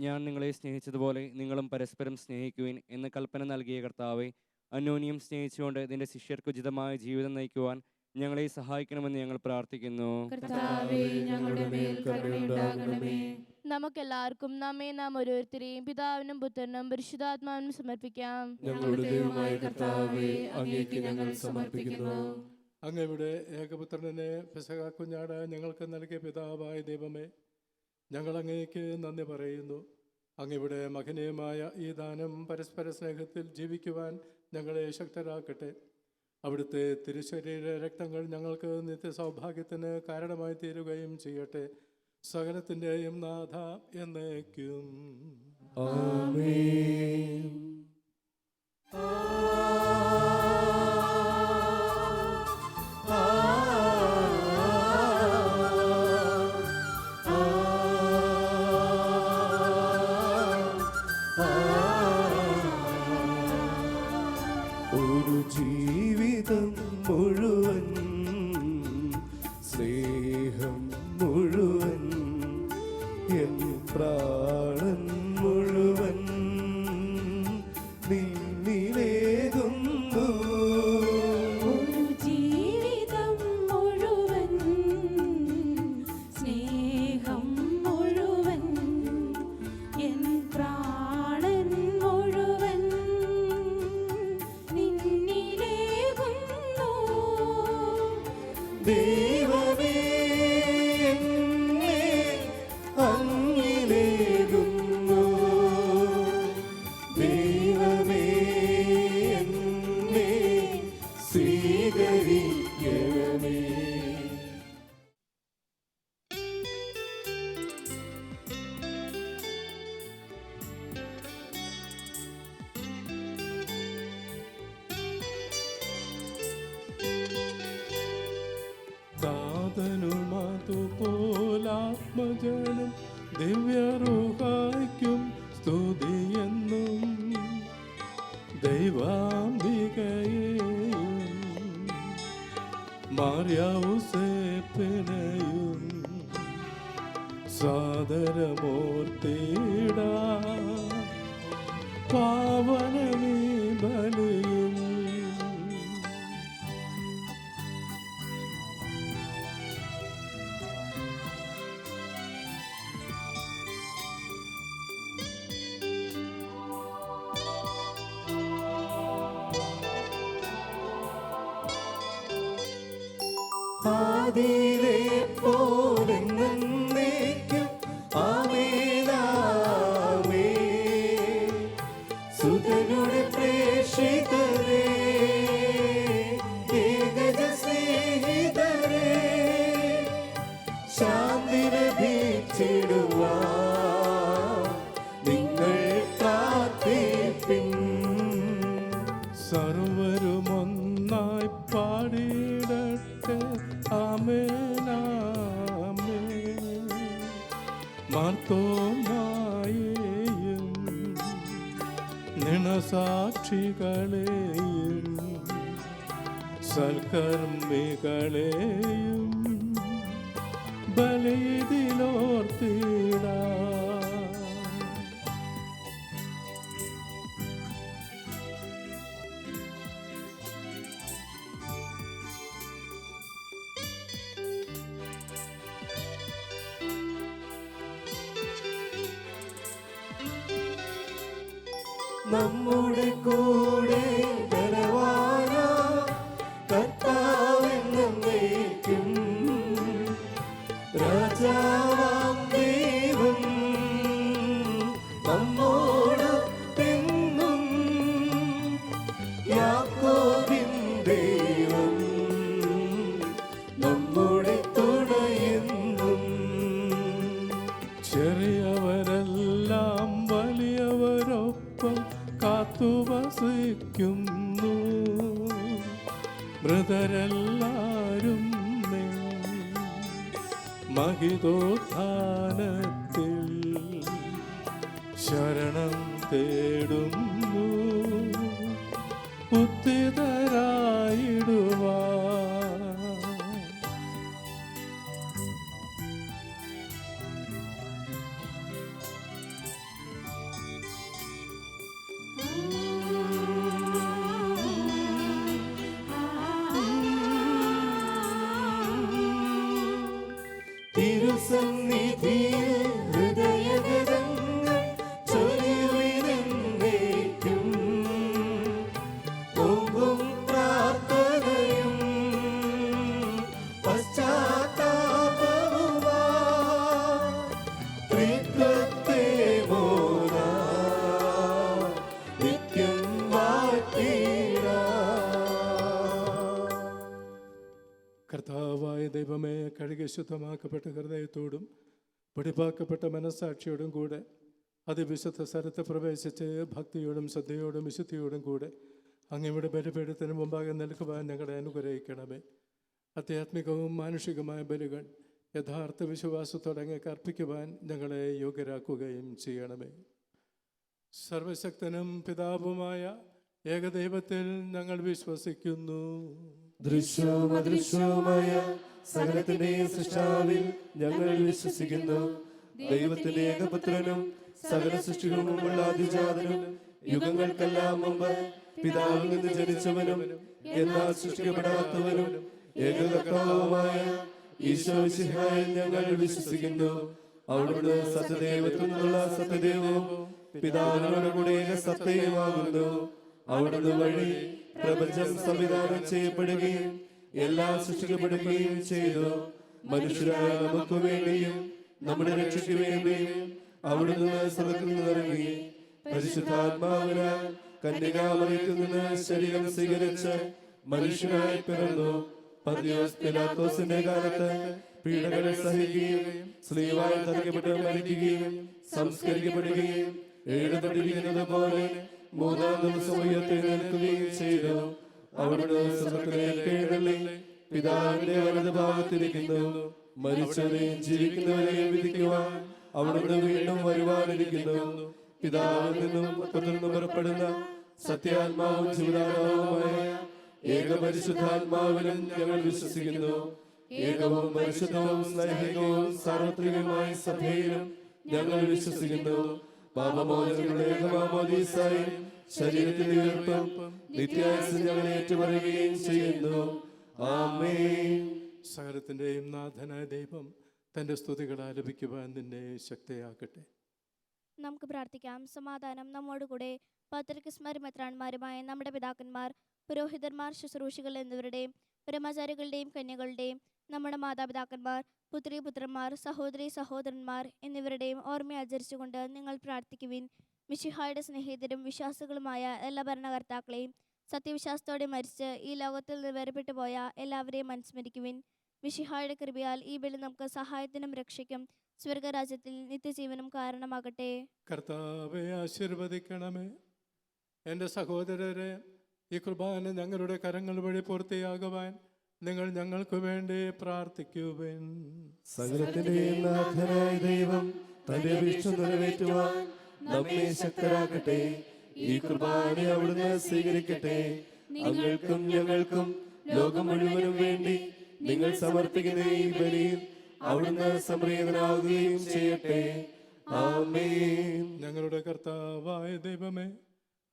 ഞാൻ നിങ്ങളെ സ്നേഹിച്ചതുപോലെ നിങ്ങളും പരസ്പരം സ്നേഹിക്കുവിൻ എന്ന് കൽപ്പന നൽകിയ കർത്താവെ, അന്യോന്യം സ്നേഹിച്ചുകൊണ്ട് നിന്റെ ശിഷ്യർക്ക് ഉചിതമായ ജീവിതം നയിക്കുവാൻ ഞങ്ങളെ സഹായിക്കണമെന്ന് ഞങ്ങൾ പ്രാർത്ഥിക്കുന്നു. കർത്താവേ ഞങ്ങളുടെ മേൽ കരുണയുണ്ടാകണമേ. നമുക്കെല്ലാവർക്കും നമ്മെ നാം ഓരോരുത്തരെയും പിതാവിനും പുത്രനും പരിശുദ്ധാത്മാവിനും സമർപ്പിക്കാം. ഞങ്ങളുടെ ദൈവമായ കർത്താവേ അങ്ങേക്ക് ഞങ്ങൾ സമർപ്പിക്കുന്നു. അങ്ങയുടെ ഏകപുത്രനെ പെസഹ കുഞ്ഞാട് ഞങ്ങൾക്ക് നൽകിയ പിതാവായ ദൈവമേ, ഞങ്ങൾ അങ്ങേക്ക് നന്ദി പറയുന്നു. അങ്ങയുടെ മഹനീയമായ ഈ ദാനം പരസ്പര സ്നേഹത്തിൽ ജീവിക്കുവാൻ ഞങ്ങളെ ശക്തരാക്കട്ടെ. അവിടുത്തെ തിരുശരീര രക്തങ്ങൾ ഞങ്ങൾക്ക് നിത്യസൗഭാഗ്യത്തിന് കാരണമായി തീരുകയും ചെയ്യട്ടെ. സകലത്തിൻ്റെയും നാഥ എന്നേക്കും ആമേൻ. ഒരു ജീവിതം മുഴുവൻ സ്നേഹം മുഴുവൻ എൻ പ്രാണൻ മുഴുവൻ നിന്നിലേകുന്നു ദൈവമേ എന്നെ അങ്ങിലേകുന്നു. ദൈവമേ എന്നെ സ്വീകരിക്കണമേ. താതനുമതുപോലാത്മജനും ദിവ്യറുഹായ്ക്കും സ്തുതിയെന്നും ദൈവാംബികയെയും മാർയൗസേപ്പിനെയും സാദരമൂർത്തിയിടാ പാവനമീ ബലിയിൽ. ആദിയിലെ പോലെന്നേക്കും ആമേനാമേൻ. സുതനുടെ പ്രേക്ഷിതരേ, ഏകജ സ്നേഹിതരേ, ശാന്തി ലഭിച്ചിടുവാൻ നിങ്ങൾ പ്രാർത്ഥിപ്പിൻ. സർവരും ഒന്നായി പാടിയിടട്ടെ ആമേനാമേൻ. മാർത്തോമായെയും നിണസാക്ഷികളെയും സൽക്കർമ്മികളെയും ബലിയിലോർത്തിടാ. നമ്മുടെ കൂടെ ബലവാനാ കർത്താവെന്നേക്കും. രാജാവാം ദൈവം നമ്മോടൊപ്പെന്നും. യാക്കോബിൻ ദൈവം നമ്മുടെ തുണയെന്നും. ചെറിയവരെല്ലാം വലിയവരൊപ്പം കാത്തുവസിക്കുന്നു. മൃതരെല്ലാരും മഹിതോത്ഥാനത്തിൽ ശരണം തേടുന്നു. ഉത്തിതരായിടുവാൻ തിരുസന്നിധിയിൽ ഹൃദയഗതങ്ങൾ ചൊരിയുവിനെന്നേക്കും. ഓങ്കും പ്രാർത്ഥനയും പശ്ചാത്താപവുമായി ത്രിത്വത്തെ മോദാൻ നിത്യം വാഴ്ത്തിടാം. കർത്താവായ ദൈവമേ, കഴുകി ശുദ്ധമാക്കപ്പെട്ട ഹൃദയത്തോടും വെടിപ്പാക്കപ്പെട്ട മനസ്സാക്ഷിയോടും കൂടെ അതിവിശുദ്ധ സ്ഥലത്ത് പ്രവേശിച്ച് ഭക്തിയോടും ശ്രദ്ധയോടും വിശുദ്ധിയോടും കൂടെ അങ്ങയുടെ ബലിപീഠത്തിന് മുമ്പാകെ നിൽക്കുവാൻ ഞങ്ങളെ അനുഗ്രഹിക്കണമേ. ആധ്യാത്മികവും മാനുഷികമായ ബലികൾ യഥാർത്ഥ വിശ്വാസത്തോടെ അങ്ങേക്ക് അർപ്പിക്കുവാൻ ഞങ്ങളെ യോഗ്യരാക്കുകയും ചെയ്യണമേ. സർവശക്തനും പിതാവുമായ ഏകദൈവത്തിൽ ഞങ്ങൾ വിശ്വസിക്കുന്നു. ദൃശ്യവും അദൃശ്യവുമായ സകലത്തിന്റെയും സൃഷ്ടാവിൽ ഞങ്ങൾ വിശ്വസിക്കുന്നു. ദൈവത്തിന്റെ ഏകപുത്രനും സകല സൃഷ്ടികളുമുള്ള അതിജാതനും യുഗങ്ങൾക്കെല്ലാം മുമ്പ് പിതാവിൽ നിന്ന് ജനിച്ചവനും എന്നാൽ സൃഷ്ടിക്കപ്പെടാത്തവനും ഏകകർത്താവുമായ ഈശോ മിശിഹായിൽ ഞങ്ങൾ വിശ്വസിക്കുന്നു. അവിടുന്ന് സത്യദൈവത്തിൽ നിന്നുള്ള സത്യദൈവവും പിതാവിനോട് കൂടെ സത്യമാകുന്നു. അവിടുന്ന് വഴി പ്രപഞ്ചം സംവിധാനം ചെയ്യപ്പെടുകയും എല്ലാം സൃഷ്ടിക്കപ്പെടുകയും ചെയ്തു. മനുഷ്യരായ നമുക്ക് വേണ്ടിയും നമ്മുടെ രക്ഷയ്ക്ക് വേണ്ടിയും അവിടുന്ന് സ്വർഗ്ഗത്തിൽ നിന്നിറങ്ങി പരിശുദ്ധാത്മാവിനാൽ കന്യകാമറിയത്തിൽ നിന്ന് ശരീരം സ്വീകരിച്ച് മനുഷ്യനായി പിറന്നു. പന്തിയോസ് പിലാത്തോസിന്റെ കാലത്ത് പീഡകൾ സഹിക്കുകയും സ്ലീവായി തറയ്ക്കപ്പെട്ട് മരിക്കുകയും സംസ്കരിക്കപ്പെടുകയും എഴുതപ്പെട്ടിരിക്കുന്നത് പോലെ മൂന്നാം ദിവസം ഉയർത്തെഴുന്നേൽക്കുകയും ചെയ്തു. അവിടുന്ന് സ്വർഗ്ഗത്തിലേക്ക് എഴുന്നള്ളി പിതാവിന്റെ വലത് ഭാഗത്തിരിക്കുന്നു. മരിച്ചവരെയും ജീവിക്കുന്നവരെയും വിധിക്കുവാൻ അവിടുന്ന് വീണ്ടും വരുവാനിരിക്കുന്നു. പിതാവിൽ നിന്നും പുത്രനിൽ നിന്നും പുറപ്പെടുന്ന സത്യാത്മാവും ജീവദാതാവുമായ ഏകപരിശുദ്ധാത്മാവിലും ഞങ്ങൾ വിശ്വസിക്കുന്നു. ഏകവും പരിശുദ്ധവും സ്നേഹികവും സാർവത്രികമായ സഭയിലും ഞങ്ങൾ വിശ്വസിക്കുന്നു. പാപമോചനങ്ങളുടെ ഏകമാമോദീസായും ശരീരത്തിന്റെ ഉയർപ്പും നിത്യായുസ്സും ഞങ്ങൾ ഏറ്റുപറയുകയും ചെയ്യുന്നു. ആമേൻ. സകലത്തിന്റെയും നാഥനായ ദൈവം തന്റെ സ്തുതികൾ ആലപിക്കുവാൻ നിന്നെ ശക്തയാക്കട്ടെ. നമുക്ക് പ്രാർത്ഥിക്കാം. സമാധാനം നമ്മോടുകൂടെ. പത്രികസ്മാരും മെത്രാന്മാരുമായ നമ്മുടെ പിതാക്കന്മാർ, പുരോഹിതന്മാർ, ശുശ്രൂഷികൾ എന്നിവരുടെയും ബ്രഹ്മചാരികളുടെയും കന്യകളുടെയും നമ്മുടെ മാതാപിതാക്കന്മാർ, പുത്രിപുത്രന്മാർ, സഹോദരി സഹോദരന്മാർ എന്നിവരുടെയും ഓർമ്മ ആചരിച്ചുകൊണ്ട് നിങ്ങൾ പ്രാർത്ഥിക്കുവിൻ. മിശിഹായുടെ സ്നേഹിതരും വിശ്വാസികളുമായ എല്ലാ ഭരണകർത്താക്കളെയും സത്യവിശ്വാസത്തോടെ മരിച്ച് ഈ ലോകത്തിൽ നിന്ന് വേർപെട്ടു പോയ എല്ലാവരെയും അനുസ്മരിക്കുവിൻ. മിശിഹായുടെ കൃപയാൽ ഈ ബലി നമുക്ക് സഹായത്തിനും രക്ഷയ്ക്കും സ്വർഗരാജ്യത്തിൽ നിത്യജീവനും കാരണമാകട്ടെ. കർത്താവെ ആശീർവദിക്കണമേ. എൻ്റെ സഹോദരരെ, ഈ കുർബാന ഞങ്ങളുടെ കരങ്ങൾ വഴി പൂർത്തിയാകുവാൻ നിങ്ങൾ ഞങ്ങൾക്ക് വേണ്ടി പ്രാർത്ഥിക്കുവിൻ. സകലത്തിന്റെയും നാഥനായ ദൈവം തന്റെ അഭീഷ്ടം നിറവേറ്റുവാൻ നമ്മെ ശക്തരാക്കട്ടെ. ഈ കുർബാന അവിടുന്ന് സ്വീകരിക്കട്ടെ. അങ്ങൾക്കും ഞങ്ങൾക്കും ലോകം മുഴുവനും വേണ്ടി നിങ്ങൾ സമർപ്പിക്കുന്ന ഈ ബലിയിൽ അവിടുന്ന് സംപ്രീതനാവുകയും ചെയ്യട്ടെ. ആമേൻ. ഞങ്ങളുടെ കർത്താവായ ദൈവമേ,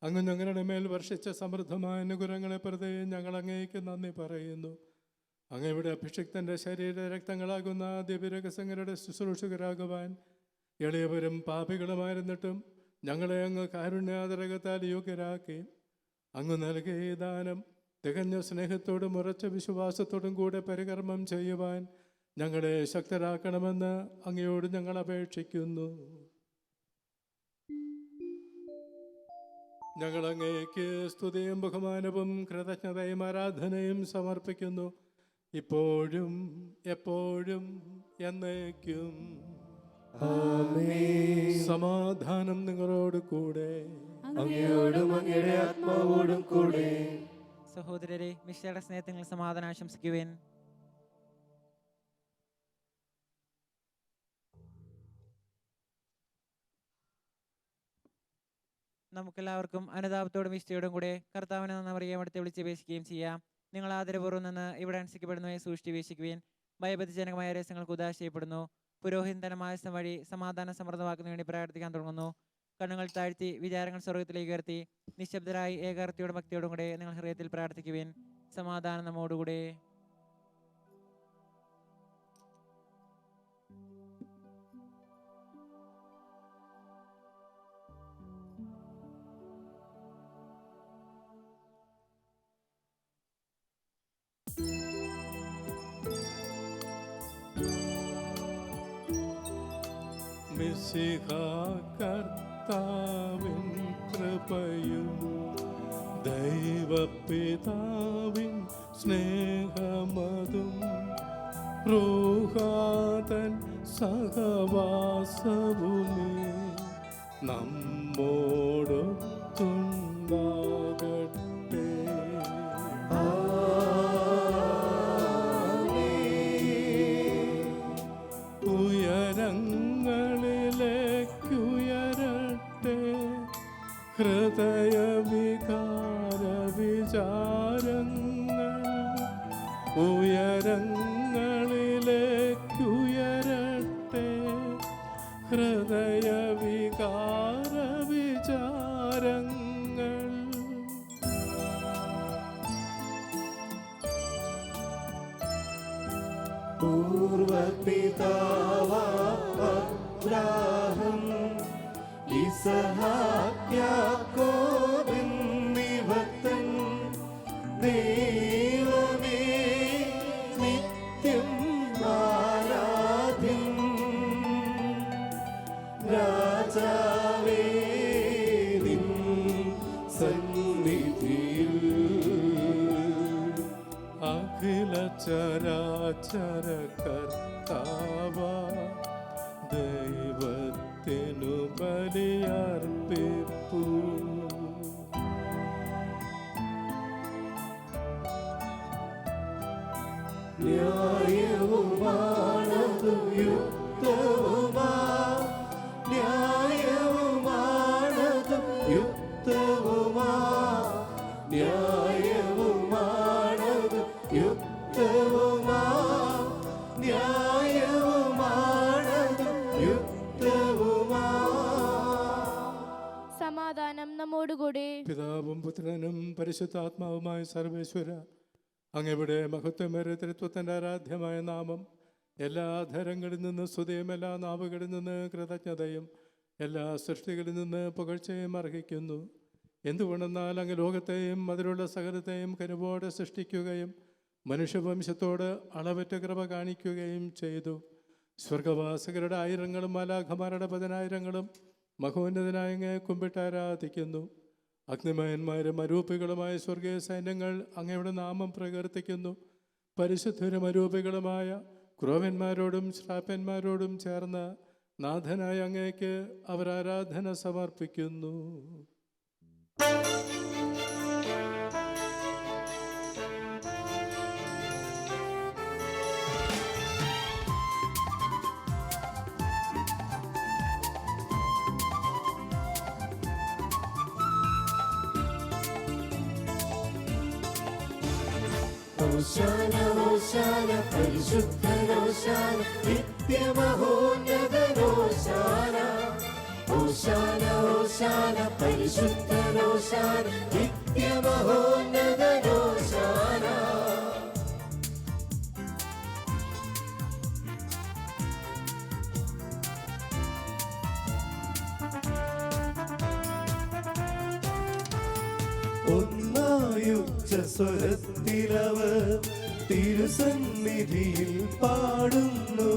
അങ്ങ് ഞങ്ങളുടെ മേൽ വർഷിച്ച സമൃദ്ധമായ അനുഗ്രഹങ്ങളെ പ്രതി ഞങ്ങൾ അങ്ങേക്ക് നന്ദി പറയുന്നു. അങ്ങയുടെ അഭിഷിക്തന്റെ ശരീര രക്തങ്ങളാകുന്ന ദിവ്യരഹസ്യങ്ങളുടെ ശുശ്രൂഷകരാകുവാൻ എളിയവരും പാപികളുമായിരുന്നിട്ടും ഞങ്ങളെ അങ്ങ് കാരുണ്യാതരകത്താൽ യോഗ്യരാക്കി. അങ്ങ് നൽകിയ ദാനം തികഞ്ഞ സ്നേഹത്തോടും ഉറച്ച വിശ്വാസത്തോടും കൂടെ പരികർമ്മം ചെയ്യുവാൻ ഞങ്ങളെ ശക്തരാക്കണമെന്ന് അങ്ങയോട് ഞങ്ങൾ അപേക്ഷിക്കുന്നു. ഞങ്ങൾ അങ്ങേക്ക് സ്തുതിയും ബഹുമാനവും കൃതജ്ഞതയും ആരാധനയും സമർപ്പിക്കുന്നു, ഇപ്പോഴും എപ്പോഴും എന്നേക്കും. സമാധാനം നിങ്ങളോട് കൂടെ, അങ്ങയോടും അങ്ങയുടെ ആത്മാവോടും കൂടെ. സഹോദരരെ, മിശിഹായുടെ സ്നേഹത്തിൽ നിങ്ങൾ സമാധാനം ആശംസിക്കുവേൻ. നമുക്കെല്ലാവർക്കും അനുതാപത്തോടും വിശുദ്ധിയോടും കൂടെ കർത്താവിനെ നന്ദി പറയാൻ അടുത്ത് വിളിച്ച് അപേക്ഷിക്കുകയും ചെയ്യാം. നിങ്ങൾ ആദരപൂർവ്വം നിന്ന് ഇവിടെ അനുസരിക്കപ്പെടുന്നവയെ സൂക്ഷിച്ച് വീക്ഷിക്കുവാൻ ഭയഭക്തിജനകമായ രഹസ്യങ്ങൾക്ക് ഉദാശ ചെയ്യപ്പെടുന്നു. പുരോഹിതനമായ വഴി സമാധാനം സമൃദ്ധമാക്കുന്നതിന് വേണ്ടി പ്രാർത്ഥിക്കാൻ തുടങ്ങുന്നു. കണ്ണുകൾ താഴ്ത്തി വിചാരങ്ങൾ സ്വർഗത്തിലേക്ക് ഉയർത്തി നിശബ്ദരായി ഏകാർത്തിയോടും ഭക്തിയോടും കൂടെ നിങ്ങൾ ഹൃദയത്തിൽ പ്രാർത്ഥിക്കുവാൻ. സമാധാനം നമ്മോടുകൂടെ. മിശിഹാ കർത്താവിൻ കൃപയും ദൈവപിതാവിൻ സ്നേഹമതും റൂഹാതൻ സഹവാസവുമേ നമ്മോടൊത്തുണ്ടാകട്ടെ. ഉയരങ്ങളിലേക്കുയരട്ടെ ഹൃദയവികാര വിചാരങ്ങൾ, ഉയരങ്ങളിലേക്കുയരട്ടെ ഹൃദയവികാര വിചാരങ്ങൾ. പൂർവപിതാവാം ഇസഹാക്ക് യാക്കോബ് എന്നിവർ തൻ ദൈവമേ ചരകർത്താവ ദൈവത്തിനു ബലിയർപ്പിപ്പൂ. ന്യായവുമാണതു യുക്തവുമാ, ന്യായവുമാണതു യുക്തവുമാ, ന്യായവുമാണതു യുക്തവുമാ, ന്യായവുമാണതു യുക്തവുമാ. സമാധാനം നമ്മോടുകൂടെ. പിതാവും പുത്രനും പരിശുദ്ധാത്മാവുമായ സർവേശ്വര, അങ്ങയുടെ മഹത്വമേറിയ ത്രിത്വത്തിൻ്റെ ആരാധ്യമായ നാമം എല്ലാ ധരങ്ങളിൽ നിന്ന് സ്തുതിയും എല്ലാ നാവുകളിൽ നിന്ന് കൃതജ്ഞതയും എല്ലാ സൃഷ്ടികളിൽ നിന്ന് പുകഴ്ചയും അർഹിക്കുന്നു. എന്തുകൊണ്ടെന്നാൽ അങ്ങ് ലോകത്തെയും അതിലുള്ള സകലത്തെയും കരുവോടെ സൃഷ്ടിക്കുകയും മനുഷ്യവംശത്തോട് അളവറ്റ കൃപ കാണിക്കുകയും ചെയ്തു. സ്വർഗവാസികളുടെ ആയിരങ്ങളും മാലാഖമാരുടെ പതിനായിരങ്ങളും മഹോന്നതനായ അങ്ങയെ കുമ്പിട്ട് ആരാധിക്കുന്നു. അഗ്നിമയന്മാരും അരൂപികളുമായ സ്വർഗീയ സൈന്യങ്ങൾ അങ്ങയുടെ നാമം പ്രകീർത്തിക്കുന്നു. പരിശുദ്ധരും അരൂപികളുമായ ക്രോവന്മാരോടും ശ്രാപ്പന്മാരോടും ചേർന്ന് നാഥനായ അങ്ങേക്ക് അവർ ആരാധന സമർപ്പിക്കുന്നു. ഹോശാന ഹോശാന പരിശുദ്ധനോശാന നിത്യമഹോന്നതനോശാന. ഹോശാന ഹോശാന പരിശുദ്ധനോശാന നിത്യമഹോന്നതനോശാന. ഒന്നായുച്ചസ്വരത്തിലവർ തിരുസന്നിധിയിൽ പാടുന്നു.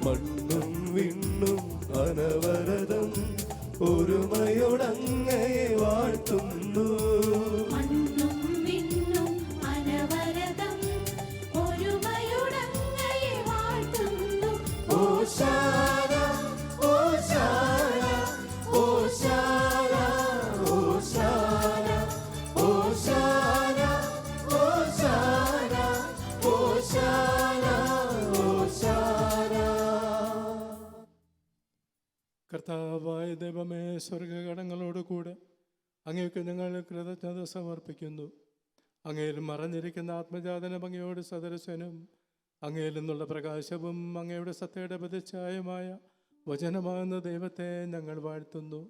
മണ്ണും വിണ്ണും അനവരതം ഒരുമയോടങ്ങയെ വാഴ്ത്തുന്നു. ഓശാന ഓശാന ഓശാന ഓശാന ഓശാന ഓശാന ഓശാന ഓശാന. കർത്താവായ ദൈവമേ, സ്വർഗഗണങ്ങളോടുകൂടെ അങ്ങേക്ക് ഞങ്ങൾ കൃതജ്ഞത സമർപ്പിക്കുന്നു. അങ്ങയിൽ മറഞ്ഞിരിക്കുന്ന ആത്മജാതനും അങ്ങയോട് സദൃശനും അങ്ങയിൽ നിന്നുള്ള പ്രകാശവും അങ്ങയുടെ സത്തയുടെ പ്രതിച്ഛായമായ വചനമാകുന്ന ദൈവത്തെ ഞങ്ങൾ വാഴ്ത്തുന്നു.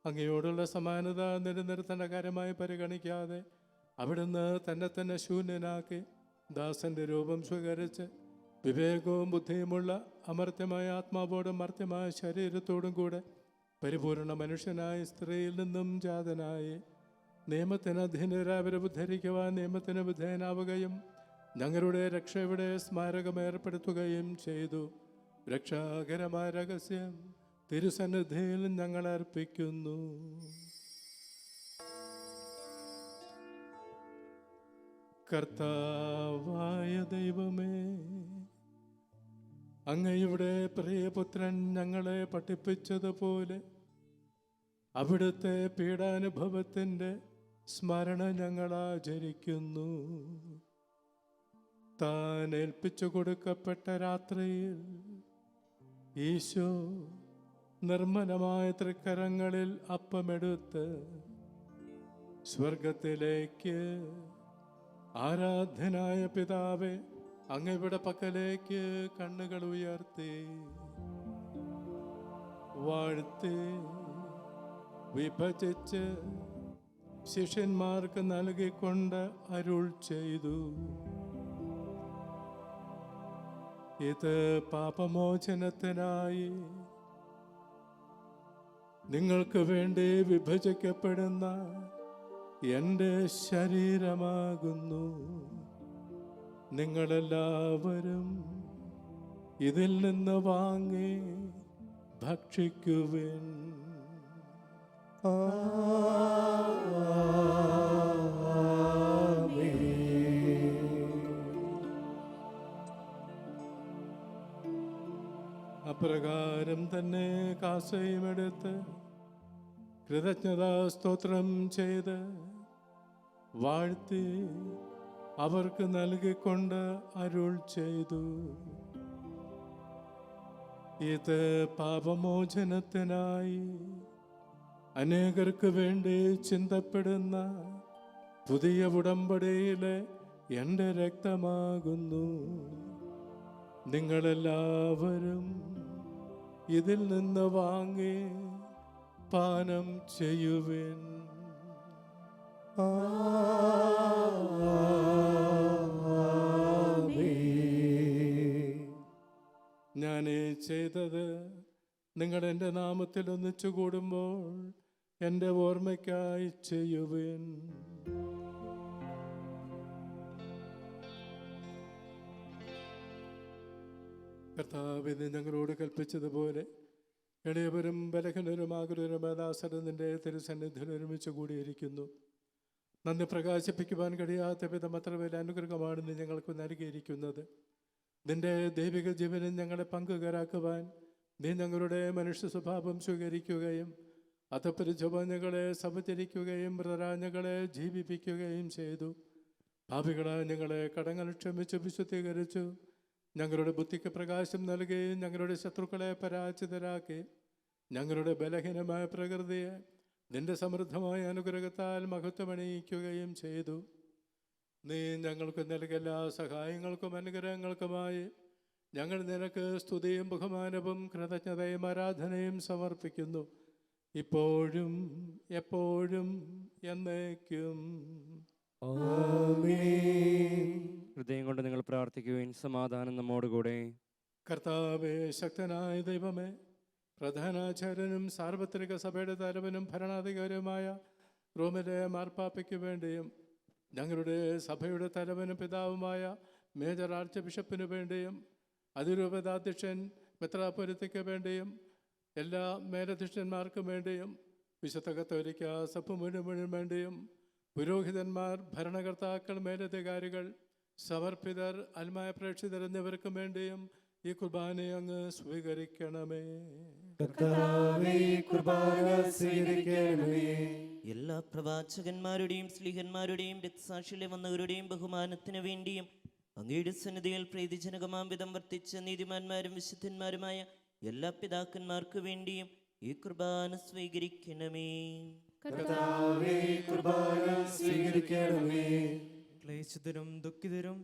അങ്ങയോടുള്ള സമാനത നിലനിർത്തേണ്ട കാര്യമായി പരിഗണിക്കാതെ അവിടുന്ന് തന്നെ ശൂന്യനാക്കി ദാസന്റെ രൂപം സ്വീകരിച്ച് വിവേകവും ബുദ്ധിയുമുള്ള അമർത്യമായ ആത്മാവോടും മർത്യമായ ശരീരത്തോടും കൂടെ പരിപൂർണ മനുഷ്യനായ സ്ത്രീയിൽ നിന്നും ജാതനായി നിയമത്തിന് അധീനരാവരെ ഉദ്ധരിക്കുവാൻ നിയമത്തിന് വിധേയനാവുകയും ഞങ്ങളുടെ രക്ഷയുടെ സ്മാരകം ഏർപ്പെടുത്തുകയും ചെയ്തു. രക്ഷാകരമായ രഹസ്യം തിരുസന്നിധിയിൽ ഞങ്ങൾ അർപ്പിക്കുന്നു. കർത്താവായ ദൈവമേ, അങ്ങയുടെ പ്രിയപുത്രൻ ഞങ്ങളെ പഠിപ്പിച്ചതുപോലെ അവിടുത്തെ പീഡാനുഭവത്തിൻ്റെ സ്മരണ ഞങ്ങൾ ആചരിക്കുന്നു. താൻ ഏൽപ്പിച്ചു കൊടുക്കപ്പെട്ട രാത്രിയിൽ ഈശോ നിർമ്മലമായ തൃക്കരങ്ങളിൽ അപ്പമെടുത്ത് സ്വർഗത്തിലേക്ക് ആരാധനായ പിതാവേ, അങ്ങയുടെ പക്കലേക്ക് കണ്ണുകൾ ഉയർത്തി വാഴ്ത്തി വിഭജിച്ച് ശിഷ്യന്മാർക്ക് നൽകിക്കൊണ്ട് അരുൾ ചെയ്തു: ഇത് പാപമോചനത്തിനായി നിങ്ങൾക്ക് വേണ്ടി വിഭജിക്കപ്പെടുന്ന എൻ്റെ ശരീരമാകുന്നു. നിങ്ങളെല്ലാവരും ഇതിൽ നിന്ന് വാങ്ങി ഭക്ഷിക്കുവിൻ. അപ്രകാരം തന്നെ കാസയുമെടുത്ത് കൃതജ്ഞതാ സ്തോത്രം ചെയ്ത് വാഴ്ത്തി അവർക്ക് നൽകിക്കൊണ്ട് അരുൾ ചെയ്തു, ഇത് പാപമോചനത്തിനായി അനേകർക്ക് വേണ്ടി ചിന്തപ്പെടുന്ന പുതിയ ഉടമ്പടിയിലെ എൻ്റെ രക്തമാകുന്നു. നിങ്ങളെല്ലാവരും ഇതിൽ നിന്ന് വാങ്ങി പാനം ചെയ്യുവിൻ. ഞാൻ ചെയ്തത് നിങ്ങൾ എൻ്റെ നാമത്തിൽ ഒന്നിച്ചു കൂടുമ്പോൾ എൻ്റെ ഓർമ്മയ്ക്കായി ചെയ്യുവിൻ. കർത്താവിന് ഞങ്ങളോട് കൽപ്പിച്ചതുപോലെ എളിയവരും ബലഹീനരും ആകുലരും ദാസരും നിന്റെ തിരുസന്നിധിയിൽ ഒരുമിച്ച് കൂടിയിരിക്കുന്നു. നന്ദി പ്രകാശിപ്പിക്കുവാൻ കഴിയാത്ത വിധം അത്ര വലിയ അനുഗ്രഹമാണ് നീ ഞങ്ങൾക്ക് നൽകിയിരിക്കുന്നത്. നിന്റെ ദൈവിക ജീവനിൽ ഞങ്ങളെ പങ്കുകാരാക്കുവാൻ നീ ഞങ്ങളുടെ മനുഷ്യ സ്വഭാവം സ്വീകരിക്കുകയും അധപരിചവഞ്ഞകളെ സമചരിക്കുകയും മൃതരാഞ്ഞകളെ ജീവിപ്പിക്കുകയും ചെയ്തു. പാപികളായ ഞങ്ങളെ കടങ്ങൾ ക്ഷമിച്ച് വിശുദ്ധീകരിച്ചു. ഞങ്ങളുടെ ബുദ്ധിക്ക് പ്രകാശം നൽകുകയും ഞങ്ങളുടെ ശത്രുക്കളെ പരാജിതരാക്കി ഞങ്ങളുടെ ബലഹീനമായ പ്രകൃതിയെ നിന്റെ സമൃദ്ധമായ അനുഗ്രഹത്താൽ മഹത്വമണിയിക്കുകയും ചെയ്തു. നീ ഞങ്ങൾക്ക് നൽകിയ എല്ലാ സഹായങ്ങൾക്കും അനുഗ്രഹങ്ങൾക്കുമായി ഞങ്ങൾ നിനക്ക് സ്തുതിയും ബഹുമാനവും കൃതജ്ഞതയും ആരാധനയും സമർപ്പിക്കുന്നു, ഇപ്പോഴും എപ്പോഴും എന്നേക്കും. ഹൃദയം കൊണ്ട് നിങ്ങൾ പ്രാർത്ഥിക്കുവിൻ. സമാധാനം നമ്മോടുകൂടെ. കർത്താവേ, ശക്തനായ ദൈവമേ, പ്രധാനാചാര്യനും സാർവത്രിക സഭയുടെ തലവനും ഭരണാധികാരിയുമായ റോമിലെ മാർപ്പാപ്പയ്ക്ക് വേണ്ടിയും ഞങ്ങളുടെ സഭയുടെ തലവനും പിതാവുമായ മേജർ ആർച്ച് ബിഷപ്പിനു വേണ്ടിയും അതിരൂപതാധ്യക്ഷൻ മെത്രാപ്പൊലിത്തയ്ക്ക് വേണ്ടിയും എല്ലാ മേലധ്യക്ഷന്മാർക്കും വേണ്ടിയും വിശുദ്ധ കത്തോലിക്ക സഭ മുഴുവനും വേണ്ടിയും പുരോഹിതന്മാർ, ഭരണകർത്താക്കൾ, മേലധികാരികൾ, സമർപ്പിതർ, ആത്മായ പ്രേക്ഷിതർ എന്നിവർക്കും വേണ്ടിയും ഈ കുർബാനയെ അങ്ങ് സ്വീകരിക്കണമേ. എല്ലാ പ്രവാചകന്മാരുടെയും സ്ലീഹന്മാരുടെയും രക്തസാക്ഷികളെ വന്നവരുടെയും ബഹുമാനത്തിന് വേണ്ടിയും അങ്ങയുടെ സന്നിധിയിൽ പ്രീതിജനകമാം വിധം വർത്തിച്ച നീതിമാന്മാരും വിശുദ്ധന്മാരുമായ എല്ലാ പിതാക്കന്മാർക്ക് വേണ്ടിയും ഈ കുർബാന സ്വീകരിക്കണമേ. ക്ലേശിതരും ദുഃഖിതരും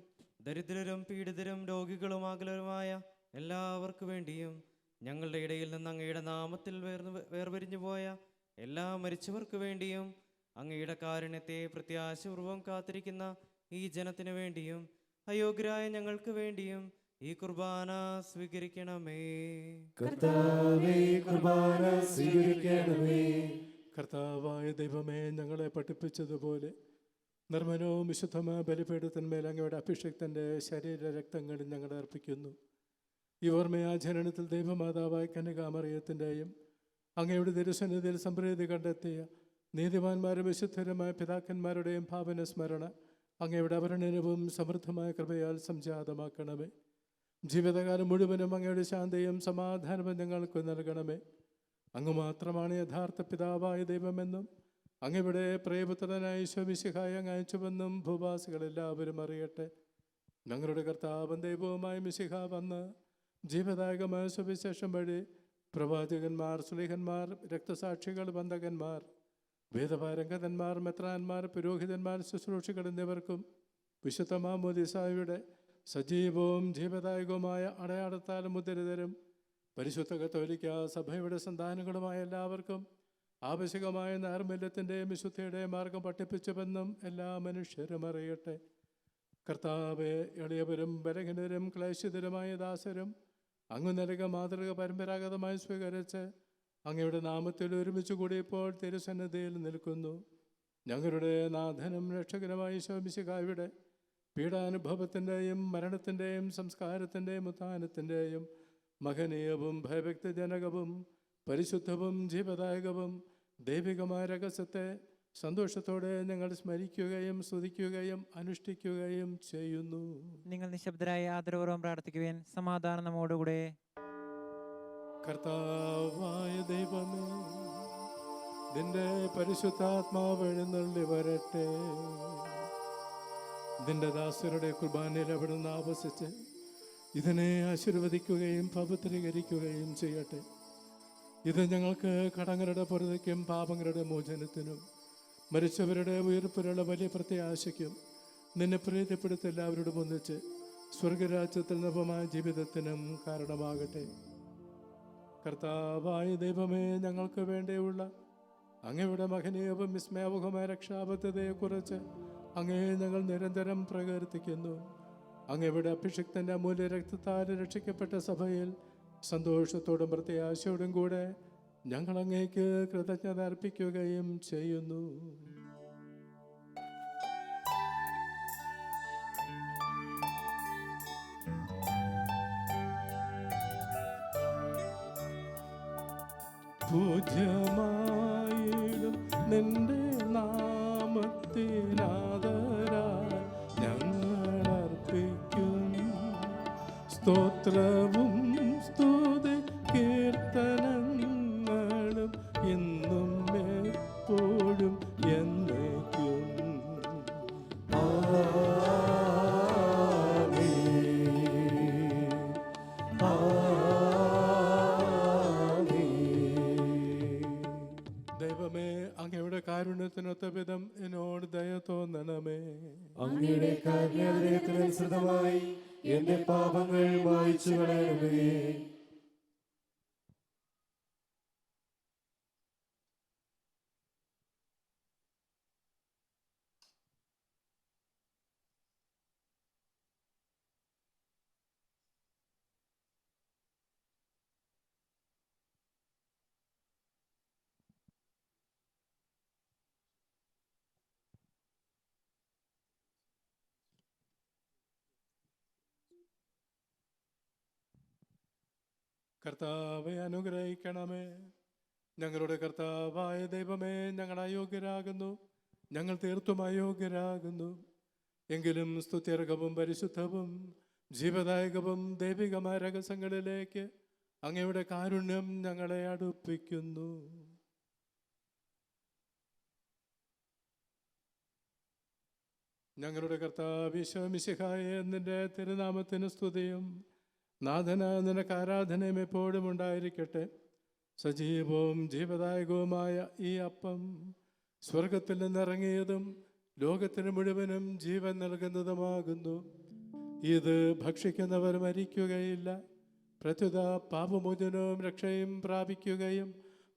ദരിദ്രരും പീഡിതരും രോഗികളും ആകുലരുമായ എല്ലാവർക്കു വേണ്ടിയും ഞങ്ങളുടെ ഇടയിൽ നിന്ന് അങ്ങയുടെ നാമത്തിൽ വേർപിരിഞ്ഞു പോയ എല്ലാ മരിച്ചവർക്ക് വേണ്ടിയും അങ്ങയുടെ കാരുണ്യത്തെ പ്രത്യാശപൂർവം കാത്തിരിക്കുന്ന ഈ ജനത്തിനു വേണ്ടിയും അയോഗ്യരായ ഞങ്ങൾക്ക് വേണ്ടിയും ഈ കുർബാന സ്വീകരിക്കണമേ. കർത്താവായ ദൈവമേ, ഞങ്ങളെ പഠിപ്പിച്ചതുപോലെ നിർമ്മലവും വിശുദ്ധമായ ബലിപീഠത്തിന്മേൽ അങ്ങയുടെ അഭിഷേകത്തിൻ്റെ ശരീര രക്തങ്ങൾ ഞങ്ങൾ അർപ്പിക്കുന്നു. ഈ ഓർമ്മയാചരണത്തിൽ ദൈവമാതാവായ കന്യകാമറിയത്തിൻ്റെയും അങ്ങയുടെ തിരുസന്നിധിയിൽ സംപ്രീതി കണ്ടെത്തിയ നീതിമാന്മാരും വിശുദ്ധരുമായ പിതാക്കന്മാരുടെയും ഭാവന സ്മരണ അങ്ങയുടെ അവർണ്ണനവും സമൃദ്ധമായ കൃപയാൽ സംജാതമാക്കണമേ. ജീവിതകാലം മുഴുവനും അങ്ങയുടെ ശാന്തിയും സമാധാനവും ഞങ്ങൾക്ക് നൽകണമേ. അങ്ങ് മാത്രമാണ് യഥാർത്ഥ പിതാവായ ദൈവമെന്നും അങ്ങയുടെ പ്രിയപുത്രനായ ഈശോമിശിഹായെ അങ്ങ് അയച്ചുവെന്നും ഭൂവാസികളെല്ലാവരും അറിയട്ടെ. ഞങ്ങളുടെ കർത്താവും ദൈവവുമായ മിശിഹ വന്ന് ജീവദായകമായ സുവിശേഷം വഴി പ്രവാചകന്മാർ, സ്ലീഹന്മാർ, രക്തസാക്ഷികൾ, ബന്ധകന്മാർ, വേദപാരംഗതന്മാർ, മെത്രാന്മാർ, പുരോഹിതന്മാർ, ശുശ്രൂഷികൾ എന്നിവർക്കും വിശുദ്ധ മാമോദീസായുടെ സജീവവും ജീവദായകവുമായ അടയാളത്താൽ മുദ്രിതരും പരിശുദ്ധ കത്തോലിക്ക സഭയുടെ സന്താനങ്ങളുമായ എല്ലാവർക്കും ആവശ്യകമായ നൈർമല്യത്തിൻ്റെയും വിശുദ്ധിയുടെയും മാർഗം പഠിപ്പിച്ചുവെന്നും എല്ലാ മനുഷ്യരും അറിയട്ടെ. കർത്താവെ, എളിയവരും ബലഹീനരും ക്ലേശിതരുമായ ദാസരും അങ്ങ് നൽക മാതൃക പരമ്പരാഗതമായി സ്വീകരിച്ച് അങ്ങയുടെ നാമത്തിൽ ഒരുമിച്ച് കൂടിയപ്പോൾ തിരുസന്നിധിയിൽ നിൽക്കുന്നു. ഞങ്ങളുടെ നാഥനും രക്ഷകനുമായ ഈശോമിശിഹായുടെ പീഡാനുഭവത്തിൻ്റെയും മരണത്തിൻ്റെയും സംസ്കാരത്തിൻ്റെയും ഉത്ഥാനത്തിൻ്റെയും മഹനീയവും ഭയഭക്തിജനകവും പരിശുദ്ധവും ജീവദായകവും ദൈവികമായ രഹസ്യത്തെ സന്തോഷത്തോടെ ഞങ്ങൾ സ്മരിക്കുകയും സ്തുതിക്കുകയും അനുഷ്ഠിക്കുകയും ചെയ്യുന്നു. നിങ്ങൾ നിശബ്ദരായി ആദരപൂർവ്വം പ്രാർത്ഥിക്കുവാൻ. സമാധാനം നമ്മോടുകൂടെ. കർത്താവായ ദൈവമേ, നിന്റെ പരിശുദ്ധാത്മാവ് എഴുന്നള്ളി വരട്ടെ. നിന്റെ ദാസരുടെ കുർബാനയിൽ അവിടുന്ന് ആവസിച്ച് ഇതിനെ ആശീർവദിക്കുകയും പവിത്രീകരിക്കുകയും ചെയ്യട്ടെ. ഇത് ഞങ്ങൾക്ക് കടങ്ങളുടെ പൊറുതിക്കും പാപങ്ങളുടെ മോചനത്തിനും മരിച്ചവരുടെ ഉയർപ്പിലുള്ള വലിയ പ്രത്യാശയ്ക്കും നിന്നെ പ്രീതിപ്പെടുത്തി എല്ലാവരോടും ഒന്നിച്ച് സ്വർഗരാജ്യത്തിൽ നവമായ ജീവിതത്തിനും കാരണമാകട്ടെ. കർത്താവായ ദൈവമേ, ഞങ്ങൾക്ക് വേണ്ടിയുള്ള അങ്ങയുടെ മഹനീയവും വിസ്മയാവഹമായ രക്ഷാബദ്ധതയെക്കുറിച്ച് അങ്ങേ ഞങ്ങൾ നിരന്തരം പ്രകീർത്തിക്കുന്നു. അങ്ങയുടെ അഭിഷിക്തൻ്റെ അമൂല്യ രക്തത്താൽ രക്ഷിക്കപ്പെട്ട സഭയിൽ സന്തോഷത്തോടും പ്രത്യാശയോടും കൂടെ ഞങ്ങൾ അങ്ങേക്ക് കൃതജ്ഞത അർപ്പിക്കുകയും ചെയ്യുന്നു. പൂജ്യമായിടും നിന്റെ നാമത്തിനാദരാൽ ഞങ്ങൾ അർപ്പിക്കും സ്തോത്രവും സ്തുതി കീർത്തനങ്ങളും ഇന്നും എപ്പോഴും എന്നേക്കും. ദൈവമേ, അങ്ങയുടെ കാരുണ്യത്തിനൊത്ത വിധം എന്നോട് ദയ തോന്നണമേ. അങ്ങയുടെ കാരുണ്യാഗ്രഹത്തിനനുസൃതമായി എന്റെ പാപങ്ങൾ മായ്ച്ചു കളയണമേ. കർത്താവെ അനുഗ്രഹിക്കണമേ. ഞങ്ങളുടെ കർത്താവായ ദൈവമേ, ഞങ്ങൾ അയോഗ്യരാകുന്നു, ഞങ്ങൾ തീർത്തും അയോഗ്യരാകുന്നു. എങ്കിലും സ്തുത്യർഹവും പരിശുദ്ധവും ജീവദായകവും ദൈവികമായ രഹസ്യങ്ങളിലേക്ക് അങ്ങയുടെ കാരുണ്യം ഞങ്ങളെ അടുപ്പിക്കുന്നു. ഞങ്ങളുടെ കർത്താവ് ഈശോ മിശിഹായെ, നിന്റെ തിരുനാമത്തിന് സ്തുതിയും നാഥനായ നിനക്ക് ആരാധനയും എപ്പോഴും ഉണ്ടായിരിക്കട്ടെ. സജീവവും ജീവദായകവുമായ ഈ അപ്പം സ്വർഗത്തിൽ നിന്നിറങ്ങിയതും ലോകത്തിന് മുഴുവനും ജീവൻ നൽകുന്നതുമാകുന്നു. ഇത് ഭക്ഷിക്കുന്നവർ മരിക്കുകയില്ല, പ്രത്യുത പാപമോചനവും രക്ഷയും പ്രാപിക്കുകയും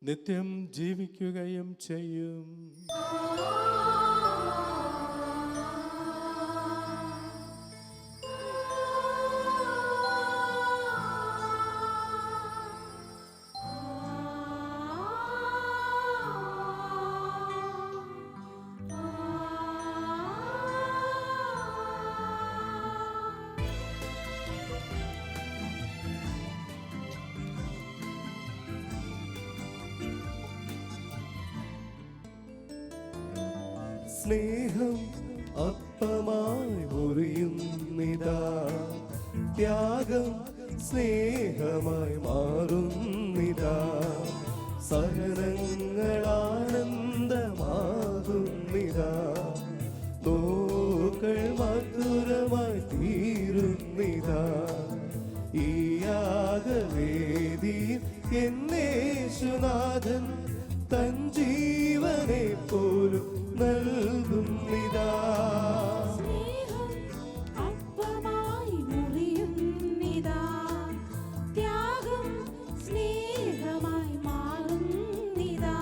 നിത്യം ജീവിക്കുകയും ചെയ്യും. സ്നേഹം അപ്പമായി മുറിയുന്നിതാ, ത്യാഗം സ്നേഹമായി മാറുന്നിതാ, സഹനങ്ങൾ ആനന്ദമാകുന്നിതാ, നോക്കൾ മധുരമായി തീരുന്നിതാ. ഈ യാഗവേദിയിൽ എന്നേശുനാഥൻ തൻ ജീവനെ പോലും നൽകുന്നിതാ. അപ്പമായി മുറിയുന്നിതാ, ത്യാഗം സ്നേഹമായി മാറുന്നിതാ,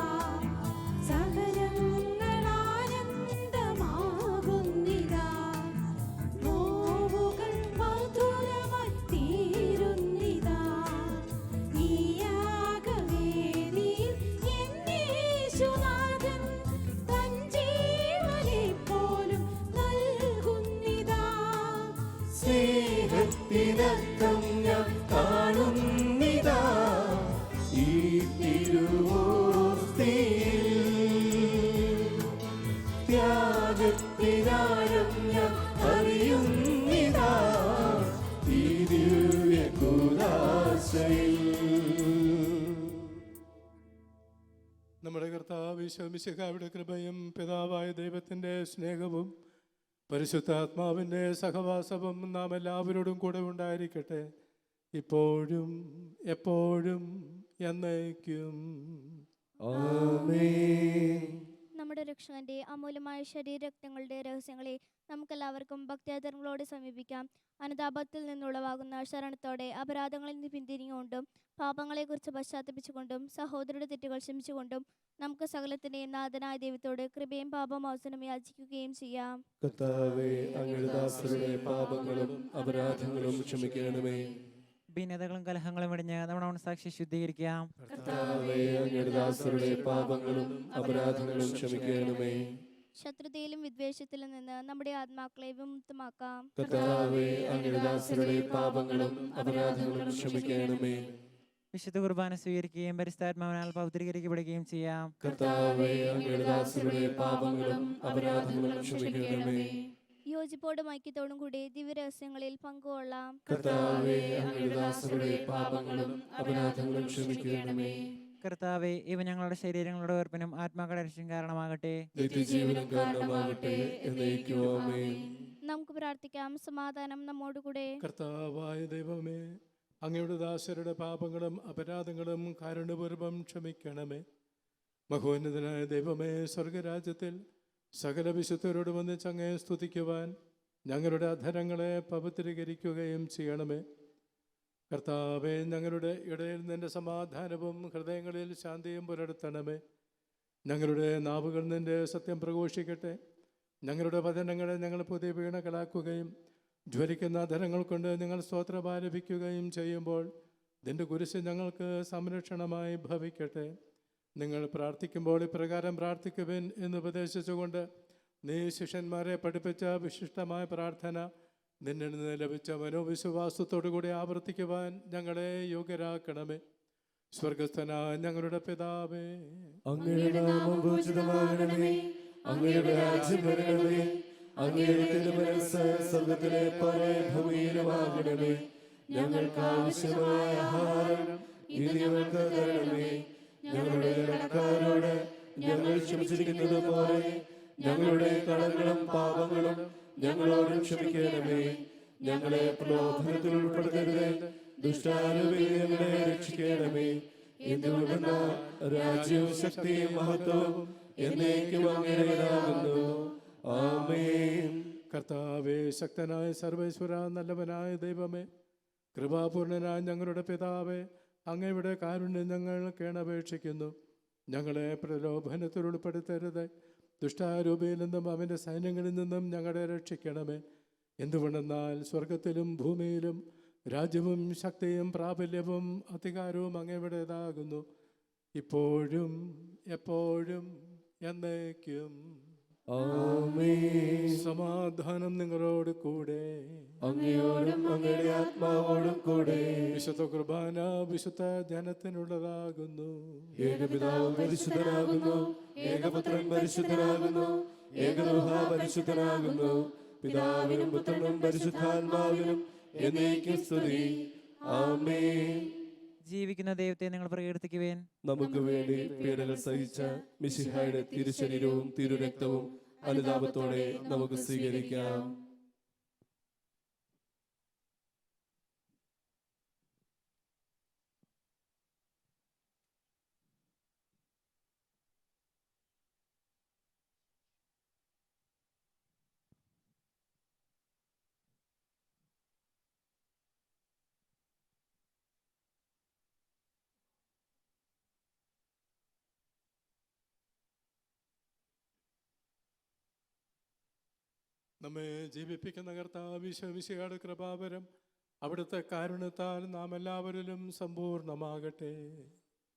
നിദാനം ഞാൻ അറിയുന്നിതാ ഈ ദിവ്യ കൂദാശയിൽ. നമ്മുടെ കർത്താവ് ഈശോ മിശിഹായുടെ കൃപയും പിതാവായ ദൈവത്തിൻ്റെ സ്നേഹവും പരിശുദ്ധാത്മാവിൻ്റെ സഹവാസവും നാം എല്ലാവരോടും കൂടെ ഉണ്ടായിരിക്കട്ടെ, ഇപ്പോഴും എപ്പോഴും എന്നേക്കും. ആമേൻ. നമ്മുടെ രക്ഷകന്റെ അമൂല്യമായ ശരീരരക്തങ്ങളുടെ രഹസ്യങ്ങളെ നമുക്കെല്ലാവർക്കും ഭക്തിയാദരങ്ങളോടെ സമീപിക്കാം. അനുതാപത്തിൽ നിന്നുളവാകുന്ന ശരണത്തോടെ അപരാധങ്ങളിൽ നിന്ന് പിന്തിരിഞ്ഞുകൊണ്ടും പാപങ്ങളെക്കുറിച്ച് പശ്ചാത്തപിച്ചുകൊണ്ടും സഹോദരരുടെ തെറ്റുകൾ ക്ഷമിച്ചുകൊണ്ടും നമുക്ക് സകലത്തിൻ്റെയും നാഥനായ ദൈവത്തോട് കൃപയും പാപമോചനം യാചിക്കുകയും ചെയ്യാം. കർത്താവേ, അങ്ങയുടെ ദാസരുടെ പാപങ്ങളും അപരാധങ്ങളും ക്ഷമിക്കണമേ. ഭിന്നതകളും കലഹങ്ങളും ഇടിഞ്ഞ് നമ്മുടെ മനസ്സാക്ഷി ശുദ്ധീകരിക്കാം. കർത്താവേ, അങ്ങയുടെ ദാസരുടെ പാപങ്ങളും അപരാധങ്ങളും ക്ഷമിക്കണമേ. ശത്രുതയിലും വിദ്വേഷത്തിലും നിന്ന് നമ്മുടെ ആത്മാക്കളെ വിമുക്തമാക്കാം. കർത്താവേ, അങ്ങയുടെ ദാസരുടെ പാപങ്ങളും അപരാധങ്ങളും ക്ഷമിക്കണമേ. വിശുദ്ധ കുർബാന സ്വീകരിക്കുകയും പരിശുദ്ധാത്മാവിനാൽ പൗത്രീകരിക്കപ്പെടുകയും ചെയ്യാം. കർത്താവേ, അങ്ങയുടെ ദാസരുടെ പാപങ്ങളും അപരാധങ്ങളും ക്ഷമിക്കണമേ. യോജിപ്പോടും ഐക്യത്തോടും കൂടി ദിവ്യരഹസ്യങ്ങളിൽ പങ്കുകൊള്ളാം. കർത്താവേ, അങ്ങയുടെ ദാസരുടെ പാപങ്ങളും അപരാധങ്ങളും ക്ഷമിക്കണമേ. കർത്താവെ, ഇവ ഞങ്ങളുടെ ശരീരങ്ങളുടെ ഉയർപ്പിനും ആത്മാക്കളുടെ രക്ഷയ്ക്കും കാരണമാകട്ടെ, നിത്യജീവനും കാരണമാകട്ടെ. എന്നേക്കും ആമേൻ. നമുക്ക് പ്രാർത്ഥിക്കാം. സമാധാനം നമ്മോടുകൂടെ. കർത്താവായ ദൈവമേ, അങ്ങയുടെ ദാസരുടെ പാപങ്ങളും അപരാധങ്ങളും കാരുണ്യപൂർവ്വം ക്ഷമിക്കണമേ. മഹോന്നതനായ ദൈവമേ, സ്വർഗരാജ്യത്തിൽ സകല വിശുദ്ധരോട് വന്നിച്ച് അങ്ങയെ സ്തുതിക്കുവാൻ ഞങ്ങളുടെ അധരങ്ങളെ പവിത്രീകരിക്കുകയും ചെയ്യണമേ. കർത്താവേ, ഞങ്ങളുടെ ഇടയിൽ നിന്റെ സമാധാനവും ഹൃദയങ്ങളിൽ ശാന്തിയും പുലർത്തണമേ. ഞങ്ങളുടെ നാവുകൾ നിന്റെ സത്യം പ്രഘോഷിക്കട്ടെ. ഞങ്ങളുടെ വചനങ്ങളെ ഞങ്ങൾ പുതിയ വീണകളാക്കുകയും ജ്വലിക്കുന്ന അധരങ്ങൾ കൊണ്ട് ഞങ്ങൾ സ്തോത്രം ആലപിക്കുകയും ചെയ്യുമ്പോൾ നിന്റെ കുരിശ് ഞങ്ങൾക്ക് സംരക്ഷണമായി ഭവിക്കട്ടെ. നിങ്ങൾ പ്രാർത്ഥിക്കുമ്പോൾ ഇപ്രകാരം പ്രാർത്ഥിക്കുവിൻ എന്ന് ഉപദേശിച്ചുകൊണ്ട് നീ ശിഷ്യന്മാരെ പഠിപ്പിച്ച വിശിഷ്ടമായ പ്രാർത്ഥന നിന്നിൽ നിന്ന് ലഭിച്ച മനോവിശ്വാസത്തോടുകൂടി ആവർത്തിക്കുവാൻ ഞങ്ങളെ യോഗ്യരാക്കണമേ. സ്വർഗസ്ഥനായ ഞങ്ങളുടെ പിതാവേ, അങ്ങയുടെ നാമം പൂജിതമാകണമേ. അങ്ങയുടെ രാജ്യം വരണമേ. അങ്ങയുടെ തിരുമനസ്സ് സ്വർഗ്ഗത്തിലെ പോലെ ഭൂമിയിലുമാകണമേ. ഞങ്ങൾക്ക് ആവശ്യമായ ആഹാരം ഇന്ന് ഞങ്ങൾക്ക് തരണമേ. ഞങ്ങളുടെ കടക്കാരോട് ഞങ്ങൾ ക്ഷമിച്ചിരിക്കുന്നത് പോലെ ഞങ്ങളുടെ കടങ്ങളും പാപങ്ങളും ഞങ്ങളോടും ക്ഷമിക്കണമേ. ഞങ്ങളെ പ്രലോഭനത്തിൽ ഉൾപ്പെടുത്തരുത്, ദുഷ്ടാരൂപിയിൽ ഞങ്ങളെ രക്ഷിക്കണമേ. എന്തുകൊണ്ടെന്നാൽ രാജ്യവും ശക്തിയും മഹത്വവും എന്നേക്കും അങ്ങയുടേതാകുന്നു. ആമേൻ. കർത്താവേ, ശക്തനായ സർവേശ്വര, നല്ലവനായ ദൈവമേ, കൃപാപൂർണനായ ഞങ്ങളുടെ പിതാവേ, അങ്ങയുടെ കാരുണ്യം ഞങ്ങൾ കേണപേക്ഷിക്കുന്നു. ഞങ്ങളെ പ്രലോഭനത്തിൽ ഉൾപ്പെടുത്തരുത്, ദുഷ്ടാരൂപിയിൽ നിന്നും അവൻ്റെ സൈന്യങ്ങളിൽ നിന്നും ഞങ്ങളെ രക്ഷിക്കണമേ. എന്തുകൊണ്ടെന്നാൽ സ്വർഗത്തിലും ഭൂമിയിലും രാജ്യവും ശക്തിയും പ്രാബല്യവും അധികാരവും അങ്ങയുടേതാകുന്നു, ഇപ്പോഴും എപ്പോഴും എന്നേക്കും. ആമേൻ. സമാധാനം നിങ്ങളോട് കൂടെ, അങ്ങയോടും അങ്ങയുടെ ആത്മാവോടും കൂടെ. വിശുദ്ധ കുർബാന വിശുദ്ധ ജനത്തിനുള്ളതാകുന്നു. ഏകപിതാവ് പരിശുദ്ധനാകുന്നു, ഏകപുത്രൻ പരിശുദ്ധനാകുന്നു, ഏകരൂഹ പരിശുദ്ധനാകുന്നു. പിതാവിനും പുത്രനും പരിശുദ്ധാത്മാവിനും എന്നേക്കും സ്തുതി. ആമേൻ. ജീവിക്കുന്ന ദൈവത്തെ നിങ്ങൾ പ്രകീർത്തിക്കുവേൻ. നമുക്ക് വേണ്ടി പീഡകൾ സഹിച്ച മിശിഹായുടെ തിരുശരീരവും തിരുരക്തവും അനുതാപത്തോടെ നമുക്ക് സ്വീകരിക്കാം. നമ്മെ ജീവിപ്പിക്കുന്ന കർത്താവ് ഈശോമിശിഹായുടെ കൃപാവരം അവിടുത്തെ കാരുണ്യത്താൽ നാം എല്ലാവരിലും സമ്പൂർണ്ണമാകട്ടെ.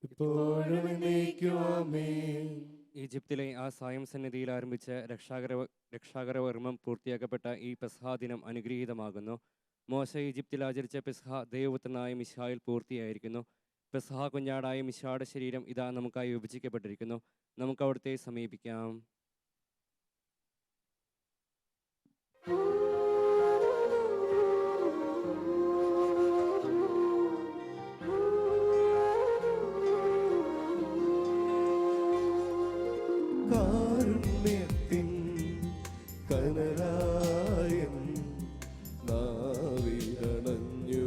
ഇപ്പോഴും എന്നേക്കും ആമേൻ. ഈജിപ്തിലെ ആ സായം സന്നിധിയിൽ ആരംഭിച്ച രക്ഷാകരകർമ്മം പൂർത്തിയാക്കപ്പെട്ട ഈ പെസഹ ദിനം അനുഗ്രഹീതമാകുന്നു. മോശ ഈജിപ്തിൽ ആചരിച്ച പെസഹ ദൈവപുത്രനായ മിശിഹായിൽ പൂർത്തിയായിരിക്കുന്നു. പെസഹ കുഞ്ഞാടായ മിശിഹായുടെ ശരീരം ഇതാ നമുക്കായി വിഭജിക്കപ്പെട്ടിരിക്കുന്നു. നമുക്ക് അവിടുത്തെ സമീപിക്കാം. കാരുണ്യത്തിൻ കനലായൻ നാവിലണഞ്ഞു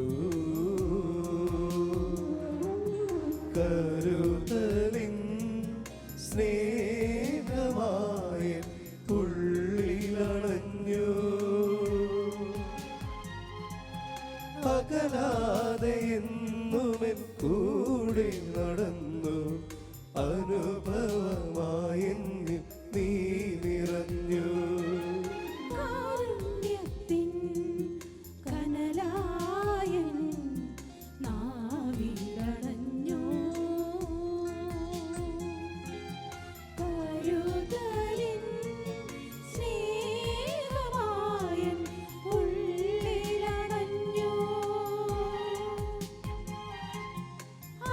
കരുതലിൻ സ്നേഹമായ ഉള്ളിലണഞ്ഞു അകലാതെ എന്നുമെൻ കൂടെ നടന്നു അനുഭവമായി നീ നിറഞ്ഞു കാരുണ്യത്തിൻ കനലായൻ നാവിലണഞ്ഞു കരുതലിൻ സ്നേഹമായൻ ഉള്ളിലണഞ്ഞു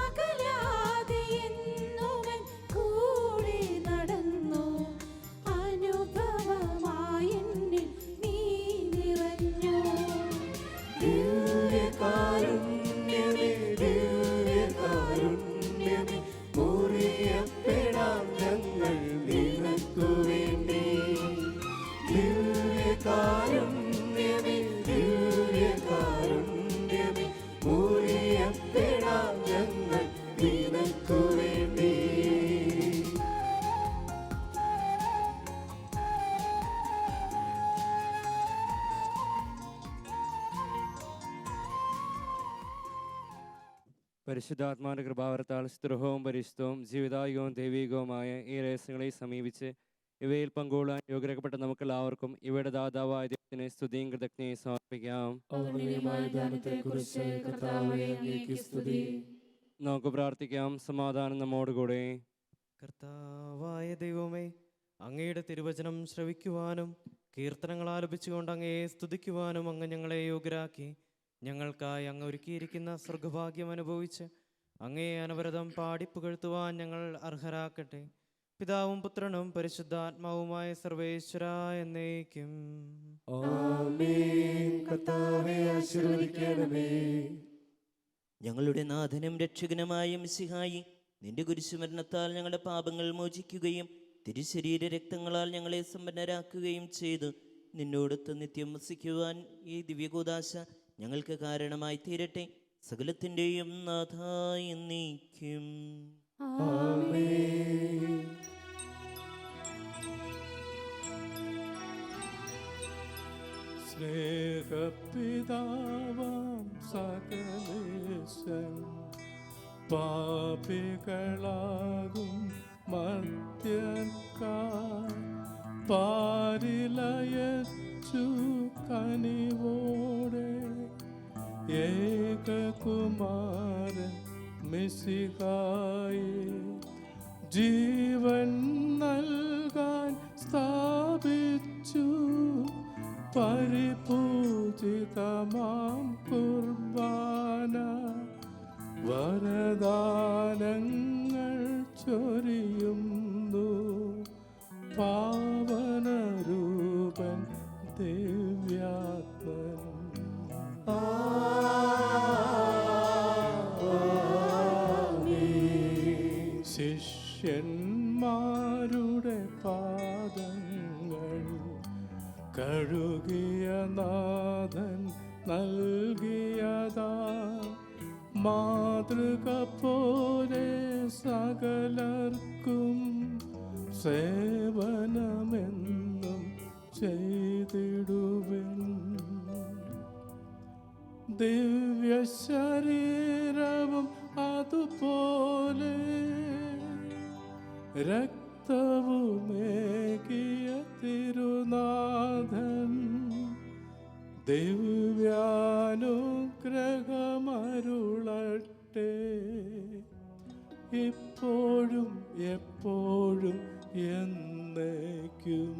അകലാതെ എന്നുമൻ കൂടെ നടന്നു അനുഭവമായി എന്നിൽ നീ നിറഞ്ഞു ദിവ്യകാരുണ്യമേ ദിവ്യകാരുണ്യമേ മുറിയപ്പെടാം ഞങ്ങൾ നിനക്കു വേണ്ടി ദിവ്യകാരുണ്യമേ ദിവ്യകാരുണ്യമേ മുറിയപ്പെടാം ഞങ്ങൾ നിനക്കു വേണ്ടി പരിശുദ്ധാത്മാവിന്റെ കൃപാവരത്താൽ സ്തുഹവും പരിശുദ്ധവും ജീവിതായുഗവും ദൈവികവുമായ ഈ രഹസ്യങ്ങളെ സമീപിച്ച് ഇവയിൽ പങ്കുകൊള്ളാൻ യോഗ്യരാക്കപ്പെട്ട നമുക്കെല്ലാവർക്കും ഇവയുടെ ദാതാവായ ദൈവത്തിന് സ്തുതിയും കൃതജ്ഞതയും സമർപ്പിക്കാം. അവർണ്ണീയമായ ദാനത്തെക്കുറിച്ച് കർത്താവേ അങ്ങേക്ക് സ്തുതി. നമുക്ക് പ്രാർത്ഥിക്കാം. സമാധാനം നമ്മോടുകൂടെ. കർത്താവായ ദൈവമേ, അങ്ങയുടെ തിരുവചനം ശ്രവിക്കുവാനും കീർത്തനങ്ങൾ ആലപിച്ചുകൊണ്ട് അങ്ങയെ സ്തുതിക്കുവാനും അങ്ങ് ഞങ്ങളെ യോഗ്യരാക്കി. ഞങ്ങൾക്കായി അങ്ങ് ഒരുക്കിയിരിക്കുന്ന സ്വർഗഭാഗ്യം അനുഭവിച്ച് അങ്ങയെ അനവരതം പാടിപ്പുകഴ്ത്തുവാൻ ഞങ്ങൾ അർഹരാക്കട്ടെ. പിതാവും പുത്രനും പരിശുദ്ധാത്മാവുമായ സർവേശ്വര എന്നേക്കും ആമേൻ. കർത്താവേ ആശീർവദിക്കണമേ. ഞങ്ങളുടെ നാഥനും രക്ഷകനുമായ മിശിഹായി, നിന്റെ കുരിശുമരണത്താൽ ഞങ്ങളുടെ പാപങ്ങൾ മോചിക്കുകയും തിരുശരീര രക്തങ്ങളാൽ ഞങ്ങളെ സമ്പന്നരാക്കുകയും ചെയ്തു നിന്നോടൊത്ത് നിത്യം വസിക്കുവാൻ ഈ ദിവ്യകൂദാശ ഞങ്ങൾക്ക് കാരണമായി തീരട്ടെ. സകലത്തിൻ്റെയും നാഥായി എന്നേക്കും ആമേൻ. സ്നേഹപിതാവാം സകലേശൻ പാപികളാകും മർത്യർക്കായി പാരിലയച്ചു കനിവോടെ ഏകകുമാരൻ മിശിഹായി ജീവൻ നൽകാൻ സ്ഥാപിച്ചു പരിപൂജിതമാം കുർബാന വരദാനങ്ങൾ ചൊരിയുന്നു പാവനരൂപൻ ദിവ്യാത്മൻ. ശിഷ്യന്മാരുടെ പാദങ്ങൾ കഴുകിയ നാഥൻ നൽകിയതാ മാതൃക പോലെ സകലർക്കും സേവനമെന്നും ചെയ്തിടുവിൻ. ദിവ്യ ശരീരവും അതുപോലെ രക്തവുമേകിയ തിരുനാഥൻ ദിവ്യാനുഗ്രഹമരുളട്ടെ ഇപ്പോഴും എപ്പോഴും എന്നേക്കും.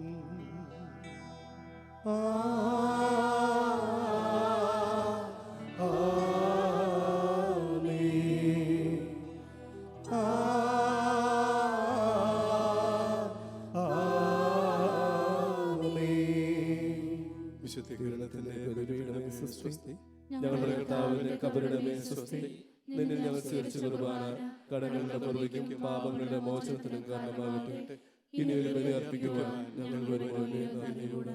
വിശുദ്ധീകരണത്തിന്റെ ബലിപീഠമേ സ്വസ്തി. ഞങ്ങളുടെ കർത്താവിന്റെ കബറിടമേ സ്വസ്തി. നിന്നിൽ ഞങ്ങൾ സ്വീകരിച്ച കുർബാന കടങ്ങളുടെ പൊറുതിക്കും പാപങ്ങളുടെ മോചനത്തിനും കാരണമാകട്ടെ. ഇനി ഒരു ബലി അർപ്പിക്കുവാൻ ഞങ്ങൾ വരുമ്പോൾ നന്ദിയോടെ